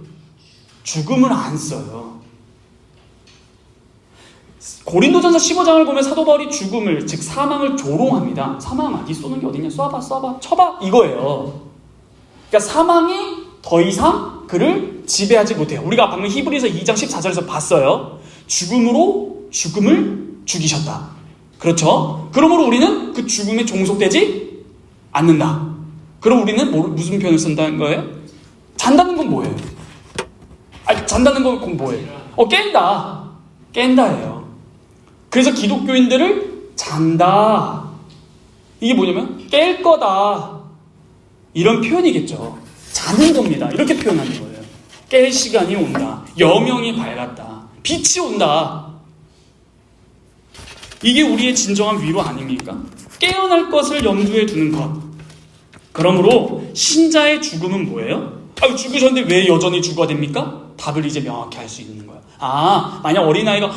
죽음을 안 써요. 고린도전서 15장을 보면 사도 바울이 죽음을 즉 사망을 조롱합니다. 사망아 네 쏘는 게 어딨냐? 쏴봐 쳐봐 이거예요. 그러니까 사망이 더 이상 그를 지배하지 못해요. 우리가 방금 히브리서 2장 14절에서 봤어요. 죽음으로 죽음을 죽이셨다. 그렇죠? 그러므로 우리는 그 죽음에 종속되지 않는다. 그럼 우리는 무슨 표현을 쓴다는 거예요? 잔다는 건 뭐예요? 아니, 잔다는 건 뭐예요? 깬다예요. 그래서 기독교인들을 잔다. 이게 뭐냐면 깰 거다. 이런 표현이겠죠. 자는 겁니다. 이렇게 표현하는 거예요. 깰 시간이 온다. 여명이 밝았다. 빛이 온다. 이게 우리의 진정한 위로 아닙니까? 깨어날 것을 염두에 두는 것. 그러므로 신자의 죽음은 뭐예요? 죽으셨는데 왜 여전히 죽어야 됩니까? 답을 이제 명확히 할 수 있는 거예요. 만약 어린아이가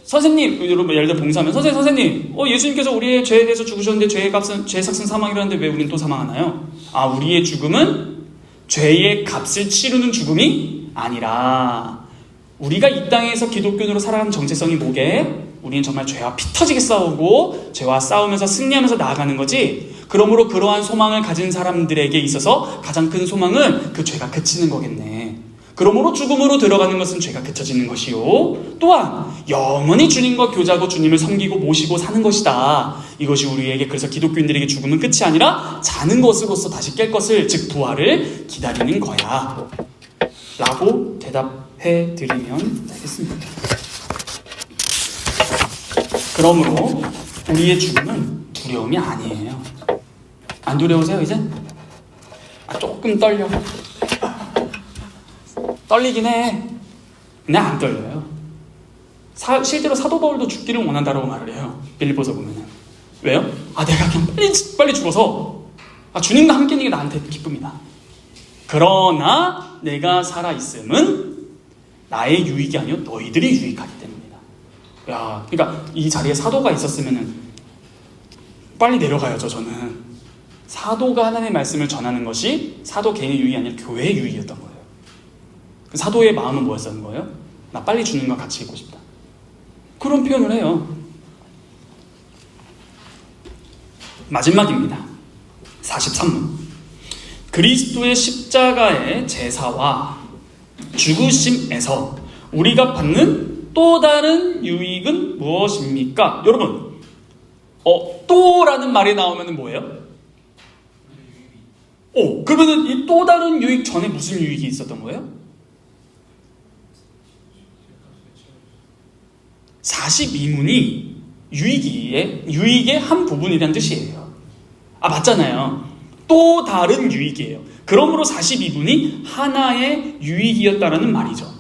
선생님, 여러분 예를 들어 봉사하면 선생님, 예수님께서 우리의 죄에 대해서 죽으셨는데 죄의 삭은 사망이라는데 왜 우리는 또 사망하나요? 우리의 죽음은 죄의 값을 치르는 죽음이 아니라 우리가 이 땅에서 기독교인으로 살아가는 정체성이 뭐게? 우리는 정말 죄와 피 터지게 싸우고 죄와 싸우면서 승리하면서 나아가는 거지. 그러므로 그러한 소망을 가진 사람들에게 있어서 가장 큰 소망은 그 죄가 그치는 거겠네. 그러므로 죽음으로 들어가는 것은 죄가 그쳐지는 것이요 또한 영원히 주님과 교제하고 주님을 섬기고 모시고 사는 것이다. 이것이 우리에게 그래서 기독교인들에게 죽음은 끝이 아니라 자는 것으로서 다시 깰 것을 즉 부활을 기다리는 거야 라고 대답해 드리면 되겠습니다. 그러므로 우리의 죽음은 두려움이 아니에요. 안 두려우세요 이제? 조금 떨려. 떨리긴 해. 근데 안 떨려요. 실제로 사도 바울도 죽기를 원한다라고 말을 해요. 빌립보서 보면은. 왜요? 내가 그냥 빨리 죽어서 주님과 함께 있는 게 나한테 기쁨이다. 그러나 내가 살아있음은 나의 유익이 아니요 너희들이 유익하기 때문이다. 그러니까 이 자리에 사도가 있었으면은 빨리 내려가야죠. 저는 사도가 하나님의 말씀을 전하는 것이 사도 개인의 유익이 아니라 교회의 유익이었던 거예요. 사도의 마음은 뭐였던 거예요? 나 빨리 주님과 같이 있고 싶다. 그런 표현을 해요. 마지막입니다. 43문. 그리스도의 십자가의 제사와 죽으심에서 우리가 받는 또 다른 유익은 무엇입니까? 여러분, 또라는 말이 나오면 뭐예요? 그러면 이 또 다른 유익 전에 무슨 유익이 있었던 거예요? 42문이 유익의 한 부분이라는 뜻이에요. 맞잖아요. 또 다른 유익이에요. 그러므로 42문이 하나의 유익이었다라는 말이죠.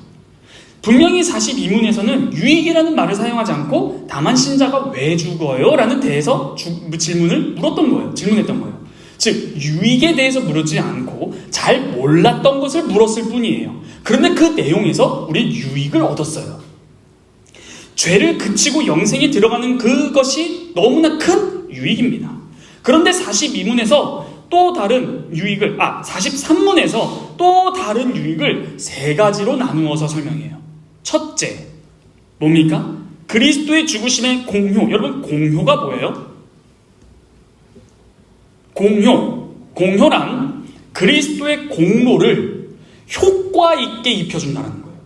분명히 42문에서는 유익이라는 말을 사용하지 않고 다만 신자가 왜 죽어요? 라는 대해서 질문했던 거예요. 즉 유익에 대해서 물었지 않고 잘 몰랐던 것을 물었을 뿐이에요. 그런데 그 내용에서 우리 유익을 얻었어요. 죄를 그치고 영생에 들어가는 그것이 너무나 큰 유익입니다. 그런데 42문에서 또 다른 유익을 43문에서 또 다른 유익을 세 가지로 나누어서 설명해요. 첫째, 뭡니까? 그리스도의 죽으심의 공효. 여러분, 공효가 뭐예요? 공효란 그리스도의 공로를 효과 있게 입혀준다는 거예요.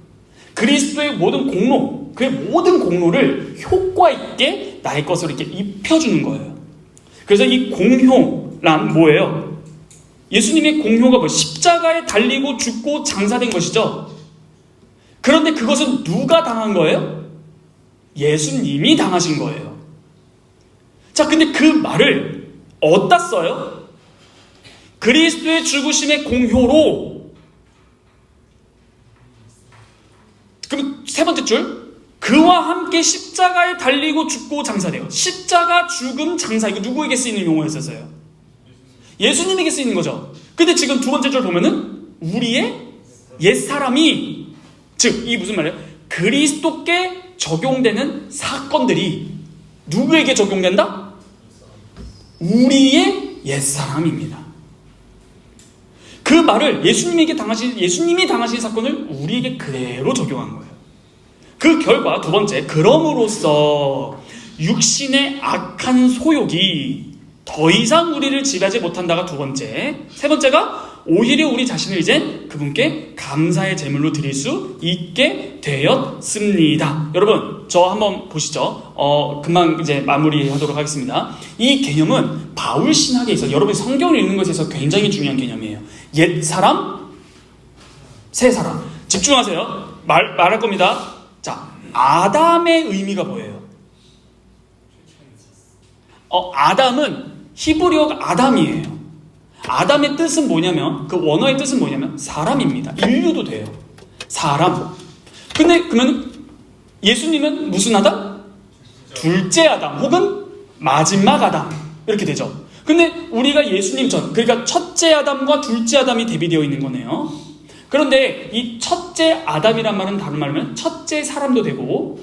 그리스도의 모든 공로, 그의 모든 공로를 효과 있게 나의 것으로 이렇게 입혀주는 거예요. 그래서 이 공효란 뭐예요? 예수님의 공효가 십자가에 달리고 죽고 장사된 것이죠. 그런데 그것은 누가 당한 거예요? 예수님이 당하신 거예요. 자, 근데 그 말을 어디다 써요? 그리스도의 죽으심의 공효로. 그럼 세 번째 줄, 그와 함께 십자가에 달리고 죽고 장사돼요. 십자가, 죽음, 장사, 이거 누구에게 쓰이는 용어였었어요? 예수님에게 쓰이는 거죠. 근데 지금 두 번째 줄 보면은 우리의 옛사람이, 즉 이 무슨 말이에요? 그리스도께 적용되는 사건들이 누구에게 적용된다? 우리의 옛사람입니다. 그 말을 예수님이 당하신 사건을 우리에게 그대로 적용한 거예요. 그 결과 두 번째, 그럼으로써 육신의 악한 소욕이 더 이상 우리를 지배하지 못한다가 두 번째. 세 번째가 오히려 우리 자신을 이제 그분께 감사의 제물로 드릴 수 있게 되었습니다. 여러분, 저 한번 보시죠. 금방 이제 마무리하도록 하겠습니다. 이 개념은 바울 신학에 있어, 여러분이 성경을 읽는 것에 있어서 굉장히 중요한 개념이에요. 옛 사람, 새 사람. 집중하세요. 말할 겁니다. 자, 아담의 의미가 뭐예요? 아담은 히브리어가 아담이에요. 아담의 뜻은 뭐냐면, 그 원어의 뜻은 뭐냐면 사람입니다. 인류도 돼요. 사람. 근데 그러면 예수님은 무슨 아담? 둘째 아담 혹은 마지막 아담 이렇게 되죠. 근데 우리가 예수님 전, 그러니까 첫째 아담과 둘째 아담이 대비되어 있는 거네요. 그런데 이 첫째 아담이란 말은 다른 말이면 첫째 사람도 되고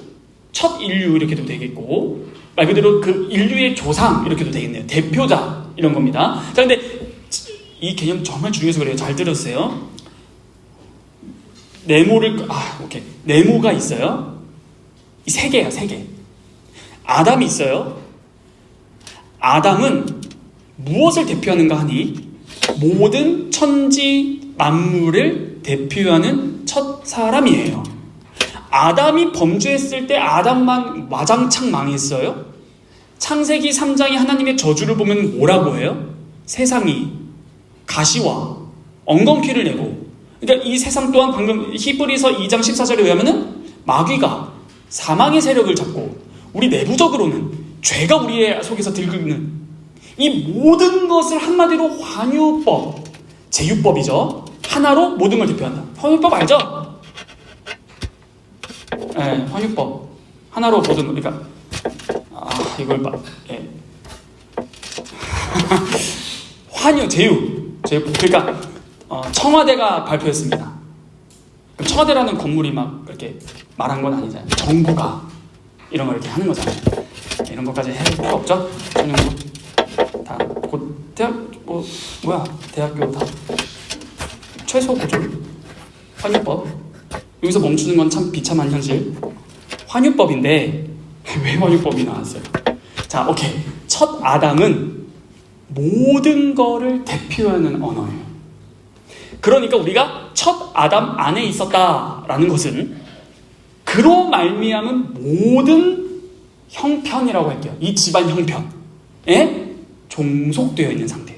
첫 인류 이렇게도 되겠고, 말 그대로 그 인류의 조상 이렇게도 되겠네요. 대표자 이런 겁니다. 자, 근데 이 개념 정말 중요해서 그래요. 잘 들었어요. 네모가 있어요. 이 세 개야, 세 개. 아담이 있어요. 아담은 무엇을 대표하는가 하니 모든 천지 만물을 대표하는 첫 사람이에요. 아담이 범죄했을 때 아담만 와장창 망했어요. 창세기 3장의 하나님의 저주를 보면 뭐라고 해요? 세상이 가시와 엉겅퀴를 내고, 그러니까 이 세상 또한 방금 히브리서 2장 14절에 의하면은 마귀가 사망의 세력을 잡고 우리 내부적으로는 죄가 우리의 속에서 들끓는 이 모든 것을 한마디로 환유법, 제유법이죠. 하나로 모든 걸 대표한다. 환유법 알죠? 네, 환유법. 하나로 모든, 그러니까 이걸 예. 환유, 제유. 그러니까 청와대가 발표했습니다. 청와대라는 건물이 막 이렇게 말한 건 아니잖아요. 정부가 이런 걸 이렇게 하는 거잖아요. 이런 것까지 할 필요 없죠? 그냥 다 곧 대학교 다 최소 고졸 환유법. 여기서 멈추는 건 참 비참한 현실. 환유법인데 왜 환유법이 나왔어요? 자, 오케이. 첫 아담은 모든 거를 대표하는 언어예요. 그러니까 우리가 첫 아담 안에 있었다라는 것은 그로 말미암은 모든 형편이라고 할게요. 이 집안 형편에 종속되어 있는 상태.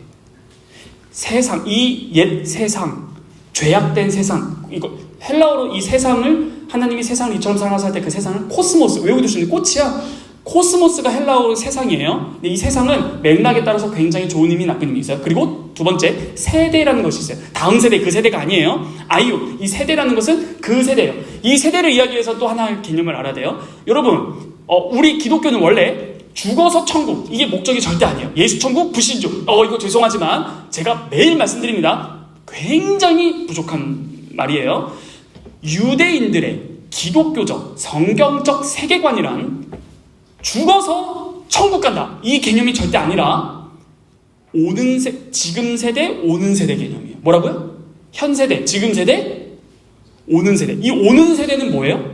세상, 이 옛 세상, 죄악된 세상, 이거 헬라어로 이 세상을, 하나님이 세상을 이처럼 사랑하사 할 때 그 세상을 코스모스, 외우고 두시는 꽃이야. 코스모스가 헬라어로 세상이에요. 근데 이 세상은 맥락에 따라서 굉장히 좋은 의미, 나쁜 의미 있어요. 그리고 두 번째, 세대라는 것이 있어요. 다음 세대, 그 세대가 아니에요. 아이유, 이 세대라는 것은 그 세대예요. 이 세대를 이야기해서 또 하나의 개념을 알아야 돼요. 여러분, 우리 기독교는 원래 죽어서 천국, 이게 목적이 절대 아니에요. 예수 천국, 불신주. 이거 죄송하지만 제가 매일 말씀드립니다. 굉장히 부족한 말이에요. 유대인들의 기독교적, 성경적 세계관이란 죽어서 천국 간다, 이 개념이 절대 아니라 지금 세대, 오는 세대 개념이에요. 뭐라고요? 현 세대, 지금 세대, 오는 세대. 이 오는 세대는 뭐예요?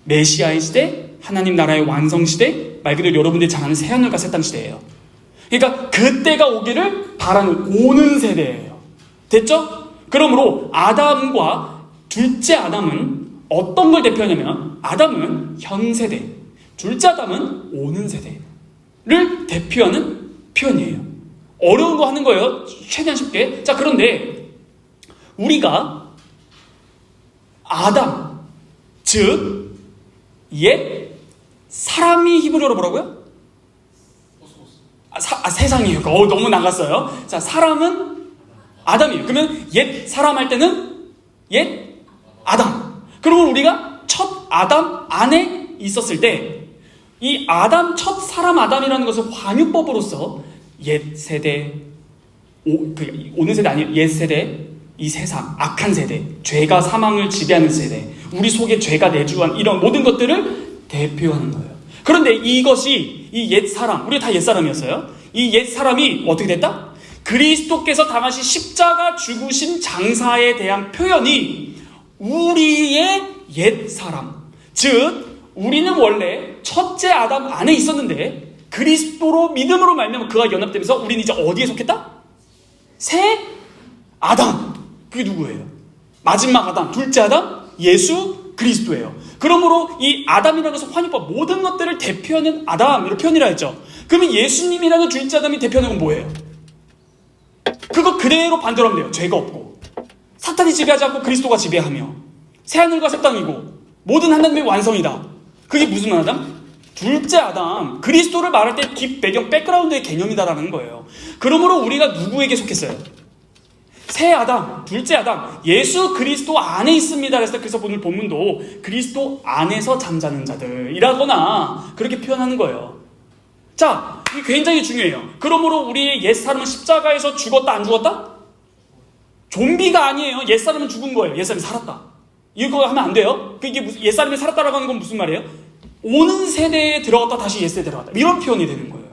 메시아의 시대, 하나님 나라의 완성 시대, 말 그대로 여러분들이 잘 아는 새하늘과 새 땅 시대예요. 그러니까 그때가 오기를 바라는 오는 세대예요. 됐죠? 그러므로 아담과 둘째 아담은 어떤 걸 대표하냐면, 아담은 현 세대, 둘째 아담은 오는 세대를 대표하는 표현이에요. 어려운 거 하는 거예요. 최대한 쉽게. 자, 그런데 우리가 아담, 즉 옛 사람이 히브리어로 뭐라고요? 세상이에요. 너무 나갔어요. 자, 사람은 아담이에요. 그러면 옛 사람 할 때는 옛 아담. 그러면 우리가 첫 아담 안에 있었을 때 이 아담, 첫 사람 아담이라는 것은 환유법으로서 옛 세대, 오는 세대 아니에요. 옛 세대, 이 세상, 악한 세대, 죄가 사망을 지배하는 세대, 우리 속에 죄가 내주한 이런 모든 것들을 대표하는 거예요. 그런데 이것이 이 옛 사람, 우리가 다 옛 사람이었어요. 이 옛 사람이 어떻게 됐다? 그리스도께서 당하신 십자가 죽으심 장사에 대한 표현이 우리의 옛 사람, 즉 우리는 원래 첫째 아담 안에 있었는데 그리스도로 믿음으로 말미암아 그와 연합되면서 우리는 이제 어디에 속했다? 새 아담. 그게 누구예요? 마지막 아담, 둘째 아담, 예수 그리스도예요. 그러므로 이 아담이라는 것은 환유법, 모든 것들을 대표하는 아담, 이렇게 표현이라 했죠. 그러면 예수님이라는 둘째 아담이 대표하는 건 뭐예요? 그거 그대로 반대로 하면 돼요. 죄가 없고 사탄이 지배하지 않고 그리스도가 지배하며 새하늘과 새 땅이고 모든 하나님의 완성이다. 그게 무슨 아담? 둘째 아담, 그리스도를 말할 때 뒷 배경, 백그라운드의 개념이다라는 거예요. 그러므로 우리가 누구에게 속했어요? 새 아담, 둘째 아담, 예수 그리스도 안에 있습니다. 그래서 오늘 본문도 그리스도 안에서 잠자는 자들이라거나 그렇게 표현하는 거예요. 자, 이게 굉장히 중요해요. 그러므로 우리의 옛사람은 십자가에서 죽었다 안 죽었다? 좀비가 아니에요. 옛사람은 죽은 거예요. 옛사람이 살았다. 이거 하면 안 돼요. 이게 옛사람이 살았다라고 하는 건 무슨 말이에요? 오는 세대에 들어갔다 다시 옛세대에 들어갔다, 이런 표현이 되는 거예요.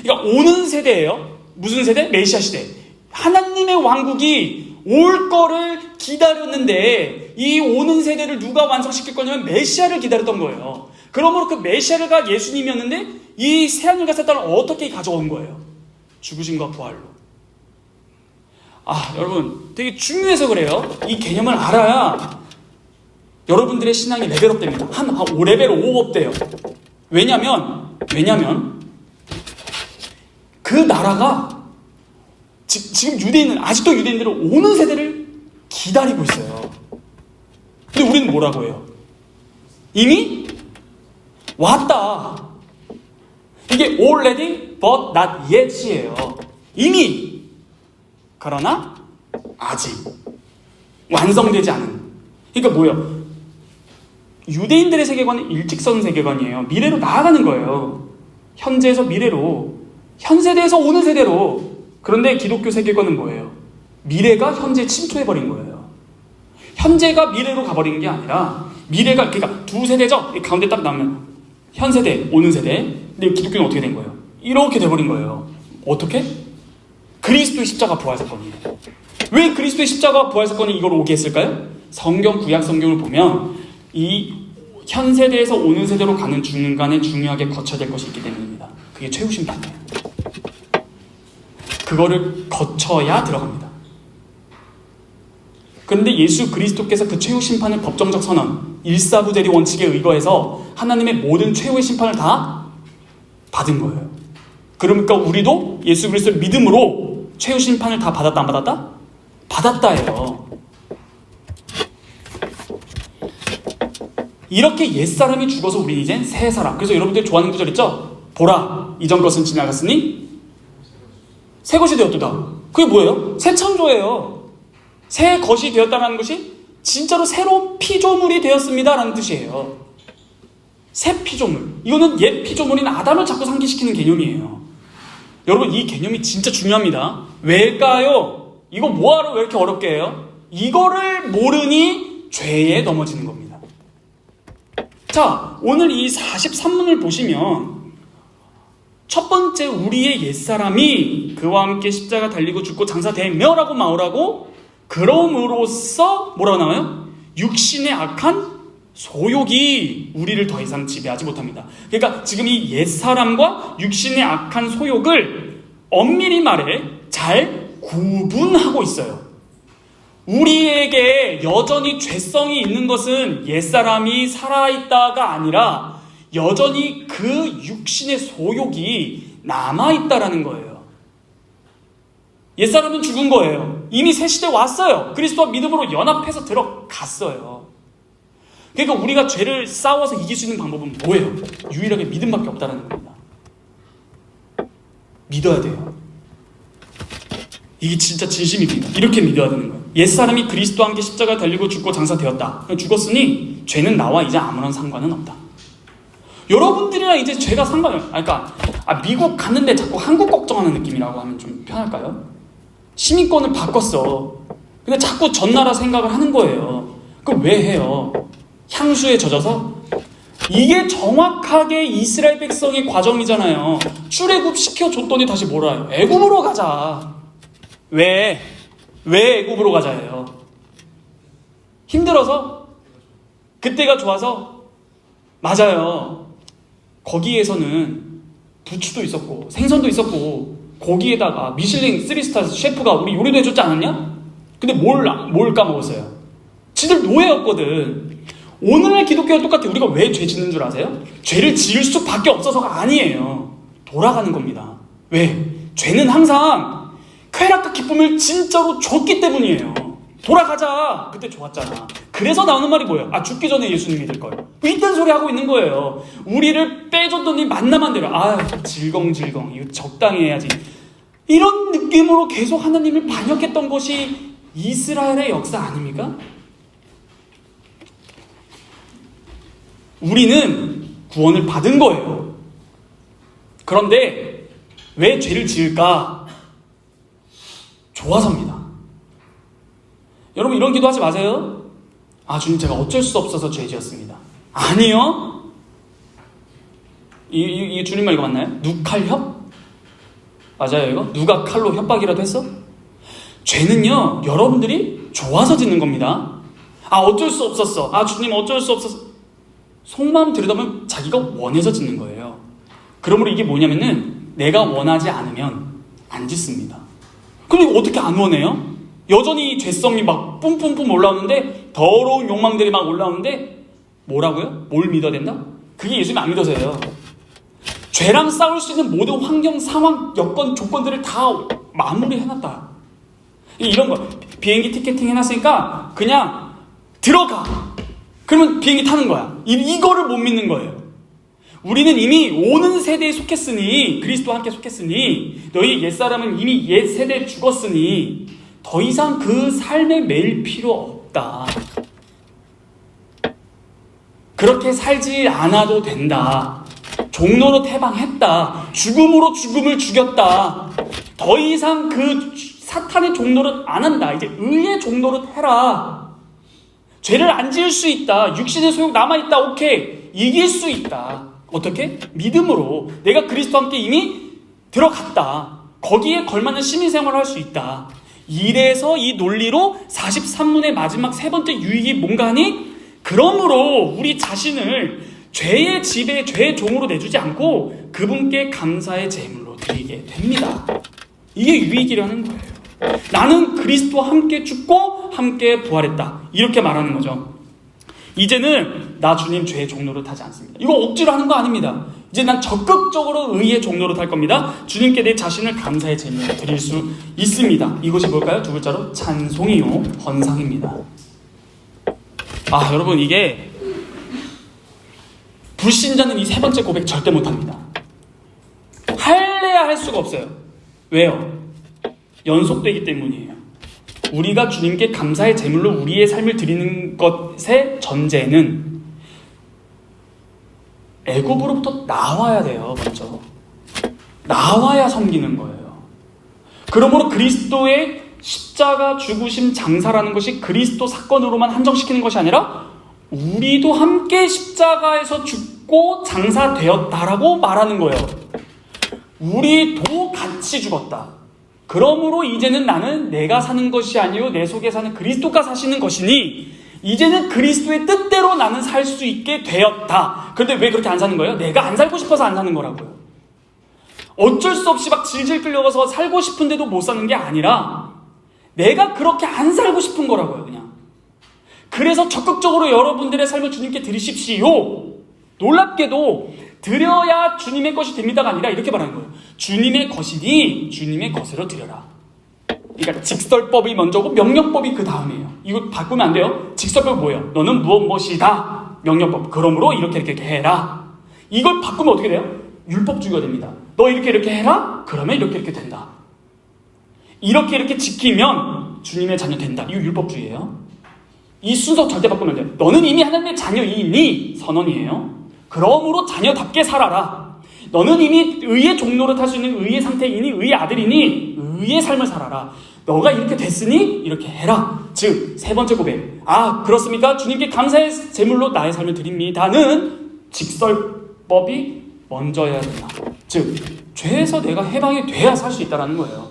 그러니까 오는 세대예요. 무슨 세대? 메시아 시대. 하나님의 왕국이 올 거를 기다렸는데 이 오는 세대를 누가 완성시킬 거냐면 메시아를 기다렸던 거예요. 그러므로 그 메시아가 예수님이었는데 이 새하늘과 새 땅을 어떻게 가져온 거예요? 죽으심과 부활로. 여러분 되게 중요해서 그래요. 이 개념을 알아야 여러분들의 신앙이 레벨업 됩니다. 한 5레벨, 5업 돼요. 왜냐면 그 나라가 지금 유대인은 아직도 유대인들은 오는 세대를 기다리고 있어요. 근데 우리는 뭐라고 해요? 이미 왔다. 이게 already but not yet이에요. 이미, 그러나 아직 완성되지 않은. 그러니까 뭐예요? 유대인들의 세계관은 일직선 세계관이에요. 미래로 나아가는 거예요. 현재에서 미래로, 현 세대에서 오는 세대로. 그런데 기독교 세계관은 뭐예요? 미래가 현재에 침투해버린 거예요. 현재가 미래로 가버린 게 아니라 미래가, 그러니까 두 세대죠? 가운데 딱 나오면 현 세대, 오는 세대. 근데 기독교는 어떻게 된 거예요? 이렇게 돼버린 거예요. 어떻게? 그리스도의 십자가 부활 사건이에요. 왜 그리스도의 십자가 부활 사건이 이걸 오게 했을까요? 성경, 구약 성경을 보면 이 현 세대에서 오는 세대로 가는 중간에 중요하게 거쳐야 될 것이 있기 때문입니다. 그게 최후 심판이에요. 그거를 거쳐야 들어갑니다. 그런데 예수 그리스도께서 그 최후 심판을 법정적 선언, 일사부재리 원칙에 의거해서 하나님의 모든 최후의 심판을 다 받은 거예요. 그러니까 우리도 예수 그리스도를 믿음으로 최후 심판을 다 받았다 안 받았다? 받았다예요. 이렇게 옛사람이 죽어서 우리 이젠 새 사람. 그래서 여러분들 좋아하는 구절 있죠? 보라, 이전 것은 지나갔으니 새 것이 되었도다. 그게 뭐예요? 새 창조예요. 새 것이 되었다는 것이 진짜로 새로운 피조물이 되었습니다라는 뜻이에요. 새 피조물. 이거는 옛 피조물인 아담을 자꾸 상기시키는 개념이에요. 여러분 이 개념이 진짜 중요합니다. 왜일까요? 이거 뭐하러 왜 이렇게 어렵게 해요? 이거를 모르니 죄에 넘어지는 겁니다. 자, 오늘 이 43문을 보시면 첫 번째 우리의 옛사람이 그와 함께 십자가 달리고 죽고 장사되며라고 말하고 그럼으로써 뭐라고 나와요? 육신의 악한 소욕이 우리를 더 이상 지배하지 못합니다. 그러니까 지금 이 옛사람과 육신의 악한 소욕을 엄밀히 말해 잘 구분하고 있어요. 우리에게 여전히 죄성이 있는 것은 옛사람이 살아있다가 아니라 여전히 그 육신의 소욕이 남아있다라는 거예요. 옛사람은 죽은 거예요. 이미 새 시대 왔어요. 그리스도와 믿음으로 연합해서 들어갔어요. 그러니까 우리가 죄를 싸워서 이길 수 있는 방법은 뭐예요? 유일하게 믿음밖에 없다는 겁니다. 믿어야 돼요. 이게 진짜 진심입니다. 이렇게 믿어야 되는 거예요. 옛사람이 그리스도와 함께 십자가에 달리고 죽고 장사되었다. 죽었으니 죄는 나와 이제 아무런 상관은 없다. 여러분들이랑 이제 죄가 상관이 없어요. 그러니까 미국 갔는데 자꾸 한국 걱정하는 느낌이라고 하면 좀 편할까요? 시민권을 바꿨어. 근데 자꾸 전 나라 생각을 하는 거예요. 그럼 왜 해요? 향수에 젖어서? 이게 정확하게 이스라엘 백성의 과정이잖아요. 출애굽 시켜줬더니 다시 뭐라 해요? 애굽으로 가자. 왜 애굽으로 가자예요? 힘들어서? 그때가 좋아서? 맞아요. 거기에서는 부추도 있었고 생선도 있었고 거기에다가 미슐랭 3스타 셰프가 우리 요리도 해줬지 않았냐? 근데 뭘 까먹었어요? 지들 노예였거든. 오늘날 기독교와 똑같아. 우리가 왜 죄 짓는 줄 아세요? 죄를 지을 수밖에 없어서가 아니에요. 돌아가는 겁니다. 왜? 죄는 항상 쾌락과 기쁨을 진짜로 줬기 때문이에요. 돌아가자. 그때 좋았잖아. 그래서 나오는 말이 뭐예요? 죽기 전에 예수님 믿을 거예요. 이딴 소리 하고 있는 거예요. 우리를 빼줬더니 만나만 되려. 질겅질겅. 이거 적당히 해야지. 이런 느낌으로 계속 하나님을 반역했던 것이 이스라엘의 역사 아닙니까? 우리는 구원을 받은 거예요. 그런데 왜 죄를 지을까? 좋아서입니다. 여러분 이런 기도하지 마세요. 주님 제가 어쩔 수 없어서 죄 지었습니다. 아니요. 이 주님 말 이거 맞나요? 누칼협? 맞아요 이거? 누가 칼로 협박이라도 했어? 죄는요 여러분들이 좋아서 짓는 겁니다. 어쩔 수 없었어. 주님 어쩔 수 없었어. 속마음 들여다보면 자기가 원해서 짓는 거예요. 그러므로 이게 뭐냐면은 내가 원하지 않으면 안 짓습니다. 그럼 어떻게 안 원해요? 여전히 죄성이 막 뿜뿜뿜 올라오는데 더러운 욕망들이 막 올라오는데 뭐라고요? 뭘 믿어야 된다? 그게 예수님 안 믿어서예요. 죄랑 싸울 수 있는 모든 환경, 상황, 여건, 조건들을 다 마무리해놨다. 이런 거 비행기 티켓팅 해놨으니까 그냥 들어가. 그러면 비행기 타는 거야. 이거를 못 믿는 거예요. 우리는 이미 오는 세대에 속했으니 그리스도와 함께 속했으니 너희 옛사람은 이미 옛 세대에 죽었으니 더 이상 그 삶에 매일 필요 없다. 그렇게 살지 않아도 된다. 종로로 해방했다. 죽음으로 죽음을 죽였다. 더 이상 그 사탄의 종로를 안 한다. 이제 의의 종로를 해라. 죄를 안 지을 수 있다. 육신의 소욕 남아있다. 오케이. 이길 수 있다. 어떻게? 믿음으로. 내가 그리스도와 함께 이미 들어갔다. 거기에 걸맞는 시민생활을 할 수 있다. 이래서 이 논리로 43문의 마지막 세 번째 유익이 뭔가 하니? 그러므로 우리 자신을 죄의 지배, 죄의 종으로 내주지 않고 그분께 감사의 제물로 드리게 됩니다. 이게 유익이라는 거예요. 나는 그리스도와 함께 죽고 함께 부활했다. 이렇게 말하는 거죠. 이제는 나 주님 죄의 종로를 타지 않습니다. 이거 억지로 하는 거 아닙니다. 이제 난 적극적으로 의의 종로로 탈 겁니다. 주님께 내 자신을 감사의 제물로 드릴 수 있습니다. 이것이 뭘까요? 두 글자로 찬송이요 헌상입니다. 여러분 이게 불신자는 이 세 번째 고백 절대 못합니다. 할래야 할 수가 없어요. 왜요? 연속되기 때문이에요. 우리가 주님께 감사의 제물로 우리의 삶을 드리는 것의 전제는 애굽으로부터 나와야 돼요. 먼저 나와야 섬기는 거예요. 그러므로 그리스도의 십자가 죽으심 장사라는 것이 그리스도 사건으로만 한정시키는 것이 아니라 우리도 함께 십자가에서 죽고 장사되었다라고 말하는 거예요. 우리도 같이 죽었다. 그러므로 이제는 나는 내가 사는 것이 아니요 내 속에 사는 그리스도가 사시는 것이니 이제는 그리스도의 뜻대로 나는 살 수 있게 되었다. 그런데 왜 그렇게 안 사는 거예요? 내가 안 살고 싶어서 안 사는 거라고요. 어쩔 수 없이 막 질질 끌려가서 살고 싶은데도 못 사는 게 아니라 내가 그렇게 안 살고 싶은 거라고요. 그냥. 그래서 적극적으로 여러분들의 삶을 주님께 드리십시오. 놀랍게도 드려야 주님의 것이 됩니다가 아니라 이렇게 말하는 거예요. 주님의 것이니 주님의 것으로 드려라. 그러니까 직설법이 먼저고 명령법이 그 다음이에요. 이거 바꾸면 안 돼요. 직설법이 뭐예요? 너는 무엇이다. 명령법. 그러므로 이렇게 해라. 이걸 바꾸면 어떻게 돼요? 율법주의가 됩니다. 너 이렇게 해라. 그러면 이렇게 된다. 이렇게 지키면 주님의 자녀 된다. 이거 율법주의예요. 이 순서 절대 바꾸면 안 돼요. 너는 이미 하나님의 자녀이니 선언이에요. 그러므로 자녀답게 살아라. 너는 이미 의의 종로를 탈 수 있는 의의 상태이니 의의 아들이니 의의 삶을 살아라. 너가 이렇게 됐으니 이렇게 해라. 즉 세 번째 고백. 아 그렇습니까? 주님께 감사의 제물로 나의 삶을 드립니다는 직설법이 먼저여야 된다. 즉 죄에서 내가 해방이 돼야 살 수 있다는 거예요.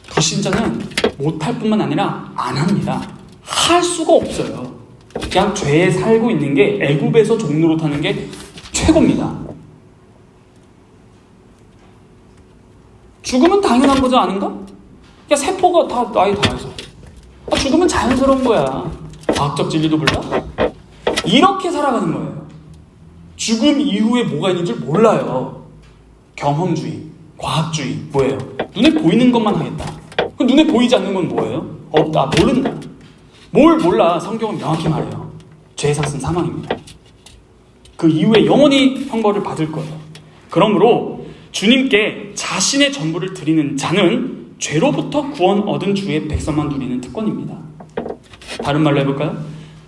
불신자는 못할 뿐만 아니라 안 합니다. 할 수가 없어요. 그냥 죄에 살고 있는 게 애굽에서 종로로 타는 게 최고입니다. 죽음은 당연한 거죠, 아닌가? 그냥 세포가 다 나이 다해서 죽음은 자연스러운 거야. 과학적 진리도 몰라? 이렇게 살아가는 거예요. 죽음 이후에 뭐가 있는지 몰라요. 경험주의, 과학주의 뭐예요? 눈에 보이는 것만 하겠다. 그럼 눈에 보이지 않는 건 뭐예요? 없다, 모른다. 뭘 몰라. 성경은 명확히 말해요. 죄 삭은 사망입니다. 그 이후에 영원히 형벌을 받을 거예요. 그러므로 주님께 자신의 전부를 드리는 자는 죄로부터 구원 얻은 주의 백성만 누리는 특권입니다. 다른 말로 해볼까요?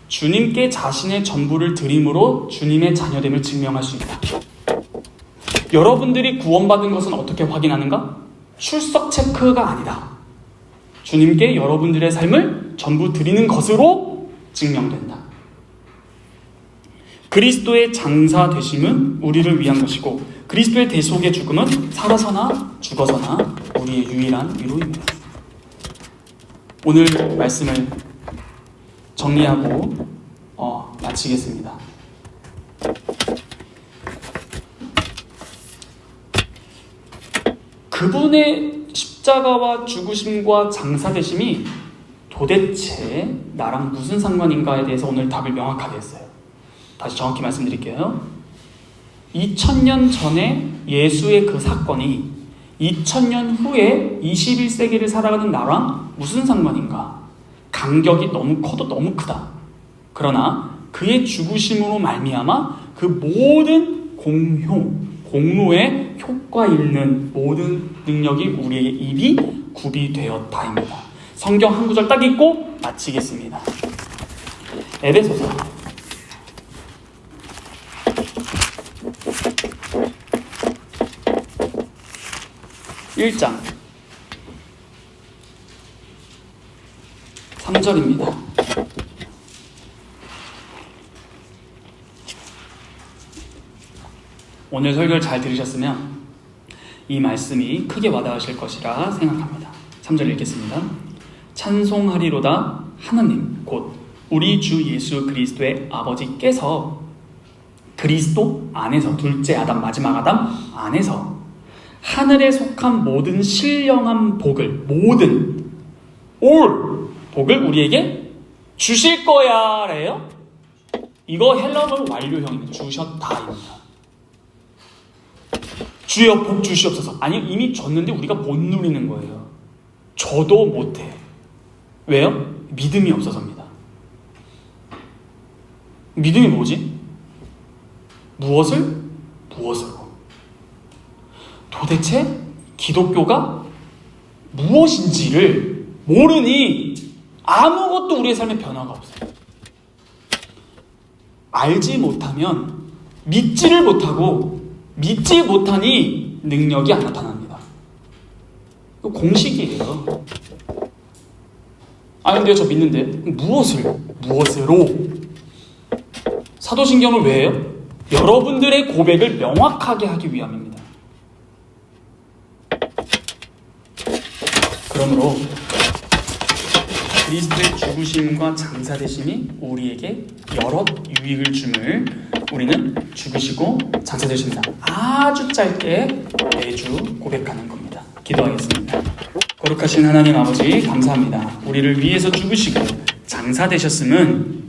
주님께 자신의 전부를 드림으로 주님의 자녀됨을 증명할 수 있다. 여러분들이 구원받은 것은 어떻게 확인하는가? 출석 체크가 아니다. 주님께 여러분들의 삶을 전부 드리는 것으로 증명된다. 그리스도의 장사 되심은 우리를 위한 것이고 그리스도의 대속의 죽음은 살아서나 죽어서나 우리의 유일한 위로입니다. 오늘 말씀을 정리하고 마치겠습니다. 그분의 십자가와 죽으심과 장사되심이 도대체 나랑 무슨 상관인가에 대해서 오늘 답을 명확하게 했어요. 다시 정확히 말씀드릴게요. 2000년 전에 예수의 그 사건이 2000년 후에 21세기를 살아가는 나랑 무슨 상관인가? 간격이 너무 커도 너무 크다. 그러나 그의 죽으심으로 말미암아 그 모든 공로에 효과 있는 모든 능력이 우리의 입이 구비되었다입니다. 성경 한 구절 딱 읽고 마치겠습니다. 에베소서 1장 3절입니다. 오늘 설교를 잘 들으셨으면 이 말씀이 크게 와닿으실 것이라 생각합니다. 3절 읽겠습니다. 찬송하리로다 하나님 곧 우리 주 예수 그리스도의 아버지께서 그리스도 안에서 둘째 아담 마지막 아담 안에서 하늘에 속한 모든 신령한 복을 올 복을 우리에게 주실 거야 래요. 이거 헬라어는 완료형입니다. 주셨다입니다. 주여 복 주시옵소서. 아니 이미 줬는데 우리가 못 누리는 거예요. 줘도 못해. 왜요? 믿음이 없어서입니다. 믿음이 뭐지? 무엇으로? 도대체 기독교가 무엇인지를 모르니 아무것도 우리의 삶에 변화가 없어요. 알지 못하면 믿지를 못하고 믿지 못하니 능력이 안 나타납니다. 이거 공식이에요. 근데 저 믿는데 무엇으로? 사도신경을 왜 해요? 여러분들의 고백을 명확하게 하기 위함입니다. 그러므로 그리스도의 죽으심과 장사되심이 우리에게 여러 유익을 줌을 우리는 죽으시고 장사되십니다. 아주 짧게 매주 고백하는 겁니다. 기도하겠습니다. 거룩하신 하나님 아버지 감사합니다. 우리를 위해서 죽으시고 장사되셨음은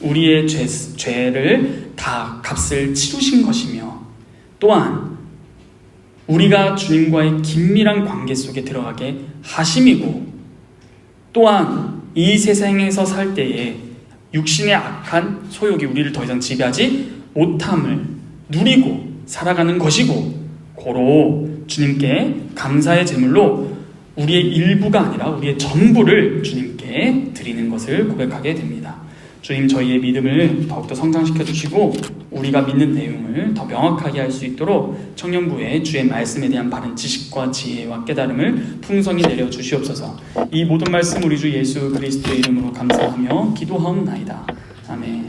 우리의 죄를 다 값을 치르신 것이며 또한 우리가 주님과의 긴밀한 관계 속에 들어가게 하심이고, 또한 이 세상에서 살 때에 육신의 악한 소욕이 우리를 더 이상 지배하지 못함을 누리고 살아가는 것이고, 고로 주님께 감사의 제물로 우리의 일부가 아니라 우리의 전부를 주님께 드리는 것을 고백하게 됩니다. 주님, 저희의 믿음을 더욱더 성장시켜 주시고 우리가 믿는 내용을 더 명확하게 할 수 있도록 청년부에 주의 말씀에 대한 바른 지식과 지혜와 깨달음을 풍성히 내려 주시옵소서. 이 모든 말씀 우리 주 예수 그리스도의 이름으로 감사하며 기도하옵나이다. 아멘.